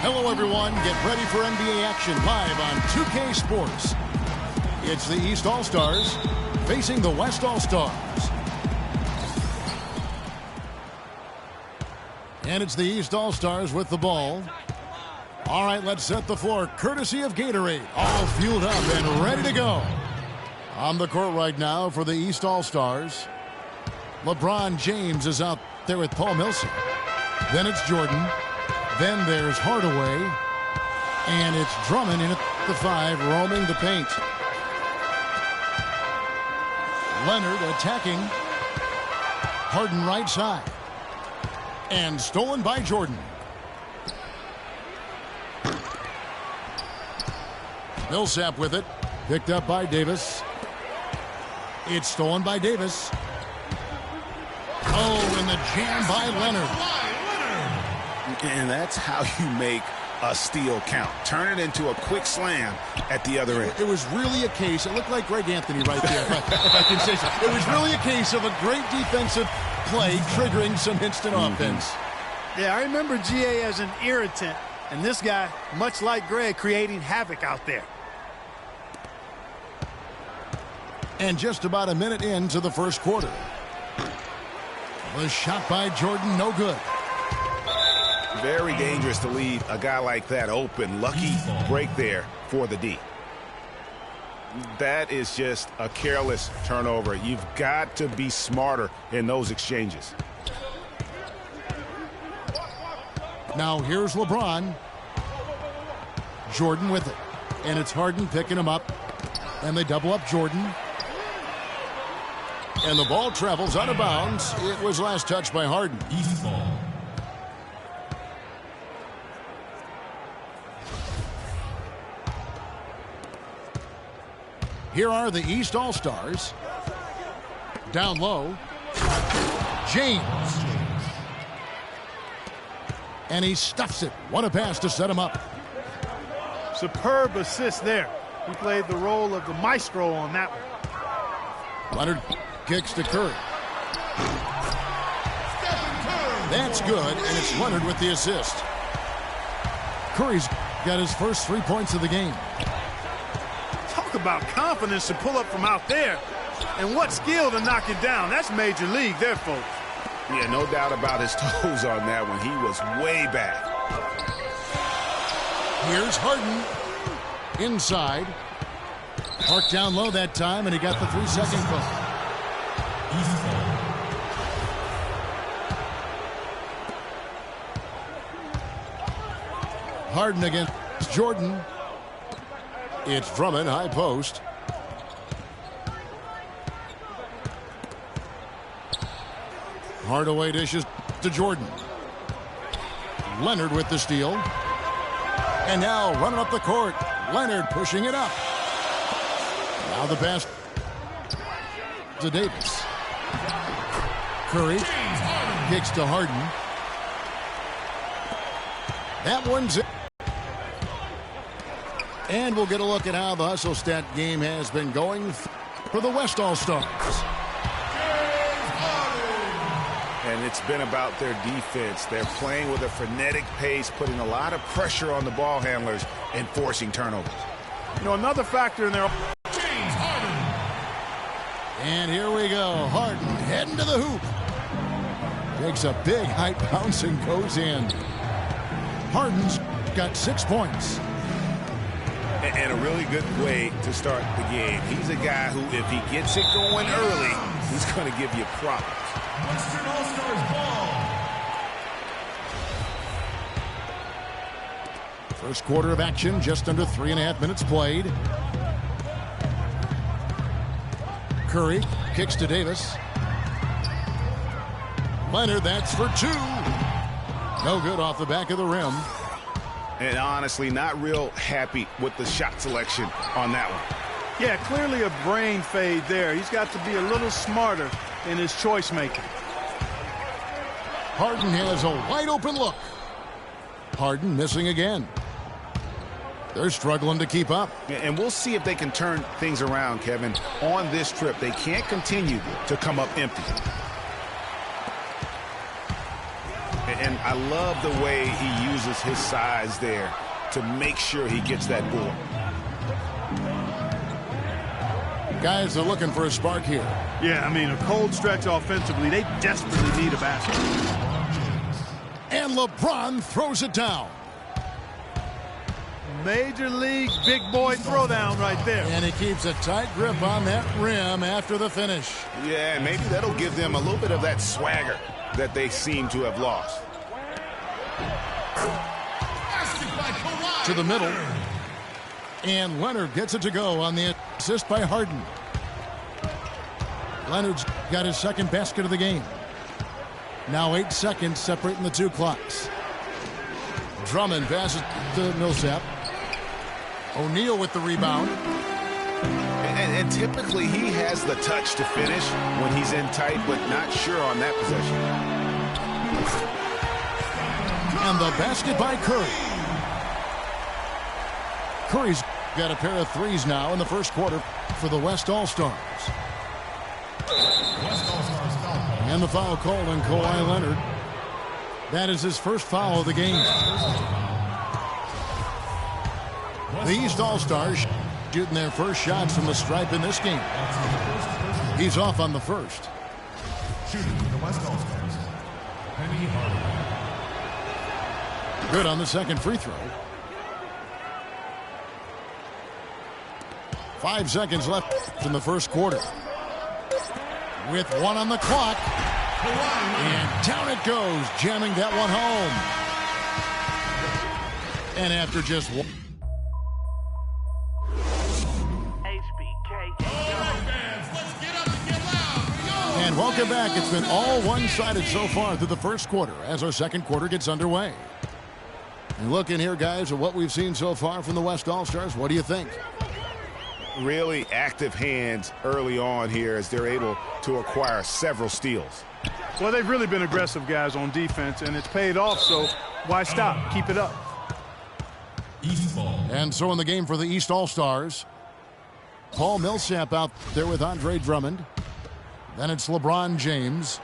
Hello, everyone. Get ready for NBA action live on 2K Sports. It's the East All-Stars facing the West All-Stars. And it's the East All-Stars with the ball. All right, let's set the floor courtesy of Gatorade. All fueled up and ready to go. On the court right now for the East All-Stars, LeBron James is out there with Paul Millsap. Then it's Jordan. Then there's Hardaway. And it's Drummond in at the 5, roaming the paint. Leonard attacking. Harden right side. And stolen by Jordan. Millsap with it. Picked up by Davis. It's stolen by Davis. Oh, and the jam by Leonard. And that's how you make a steal count. Turn it into a quick slam at the other end. It was really a case, it looked like Greg Anthony right there, if I can say so. It was really a case of a great defensive play triggering some instant offense. Yeah, I remember GA as an irritant, and this guy, much like Greg, creating havoc out there. And just about a minute into the first quarter. The shot by Jordan, no good. Very dangerous to leave a guy like that open. Lucky break there for the D. That is just a careless turnover. You've got to be smarter in those exchanges. Now here's LeBron. Jordan with it. And it's Harden picking him up. And they double up Jordan. And the ball travels out of bounds. It was last touched by Harden. East ball. Here are the East All-Stars. Down low. James. And he stuffs it. What a pass to set him up. Superb assist there. He played the role of the maestro on that one. Leonard kicks to Curry. That's good, and it's Leonard with the assist. Curry's got his first 3 points of the game. Talk about confidence to pull up from out there. And what skill to knock it down. That's major league there, folks. Yeah, no doubt about his toes on that one. He was way back. Here's Harden. Inside. Parked down low that time, and he got the 3-second call. East ball. Harden against Jordan. It's Drummond, high post. Hardaway dishes to Jordan. Leonard with the steal. And now running up the court. Leonard pushing it up. Now the pass to Davis. Curry kicks to Harden. That one's in. And we'll get a look at how the hustle stat game has been going for the West All-Stars. And it's been about their defense. They're playing with a frenetic pace, putting a lot of pressure on the ball handlers and forcing turnovers. You know, another factor in their... James Harden. And here we go. Harden heading to the hoop. Takes a big high bounce and goes in. Harden's got 6 points. And a really good way to start the game. He's a guy who, if he gets it going early, he's going to give you problems. Western All-Stars ball. First quarter of action, just under 3.5 minutes played. Curry kicks to Davis. Leonard, that's for 2. No good off the back of the rim. And honestly, not real happy with the shot selection on that one. Yeah, clearly a brain fade there. He's got to be a little smarter in his choice making. Harden has a wide open look. Harden missing again. They're struggling to keep up. And we'll see if they can turn things around, Kevin. On this trip, they can't continue to come up empty. And I love the way he uses his size there to make sure he gets that board. Guys are looking for a spark here. Yeah, I mean, a cold stretch offensively. They desperately need a basket. And LeBron throws it down. Major league big boy throwdown right there. And he keeps a tight grip on that rim after the finish. Yeah, and maybe that'll give them a little bit of that swagger that they seem to have lost. To the middle. And Leonard gets it to go on the assist by Harden. Leonard's got his second basket of the game. Now 8 seconds separating the two clocks. Drummond passes to Millsap. O'Neal with the rebound. And typically he has the touch to finish when he's in tight, but not sure on that possession. And the basket by Curry. Curry's got a pair of threes now in the first quarter for the West All-Stars. And the foul called on Kawhi Leonard. That is his first foul of the game. The East All-Stars shooting their first shots from the stripe in this game. He's off on the first. Shooting for the West All-Stars, Penny Hardaway. Good on the second free throw. 5 seconds left in the first quarter. With 1 on the clock. And down it goes, jamming that one home. And after just one. And welcome back. It's been all one-sided so far through the first quarter as our second quarter gets underway. And looking here, guys, at what we've seen so far from the West All-Stars, what do you think? Really active hands early on here as they're able to acquire several steals. Well, they've really been aggressive, guys, on defense, and it's paid off, so why stop? Keep it up. East ball. And so in the game for the East All-Stars, Paul Millsap out there with Andre Drummond. Then it's LeBron James.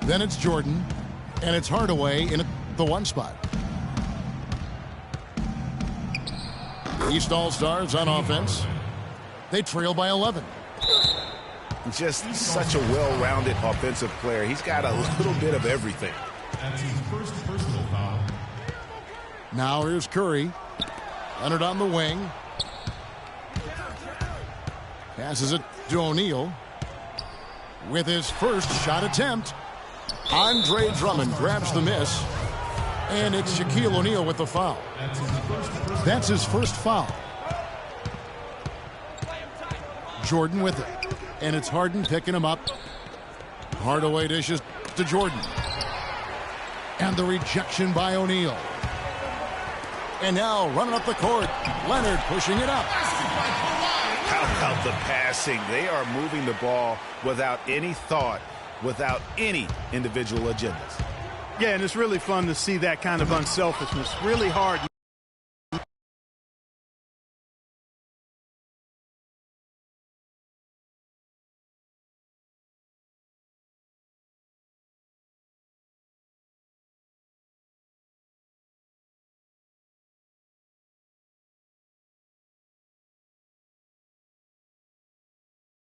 Then it's Jordan. And it's Hardaway in the 1 spot. The East All-Stars on offense. They trail by 11. Just such a well-rounded offensive player. He's got a little bit of everything. That's his first personal foul. Now here's Curry. Leonard on the wing. Passes it to O'Neal. With his first shot attempt, Andre Drummond grabs the miss. And it's Shaquille O'Neal with the foul. That's his first foul. Jordan with it. And it's Harden picking him up. Hardaway dishes to Jordan. And the rejection by O'Neal. And now running up the court, Leonard pushing it up. How about the passing? They are moving the ball without any thought, without any individual agendas. Yeah, and it's really fun to see that kind of unselfishness. Really hard.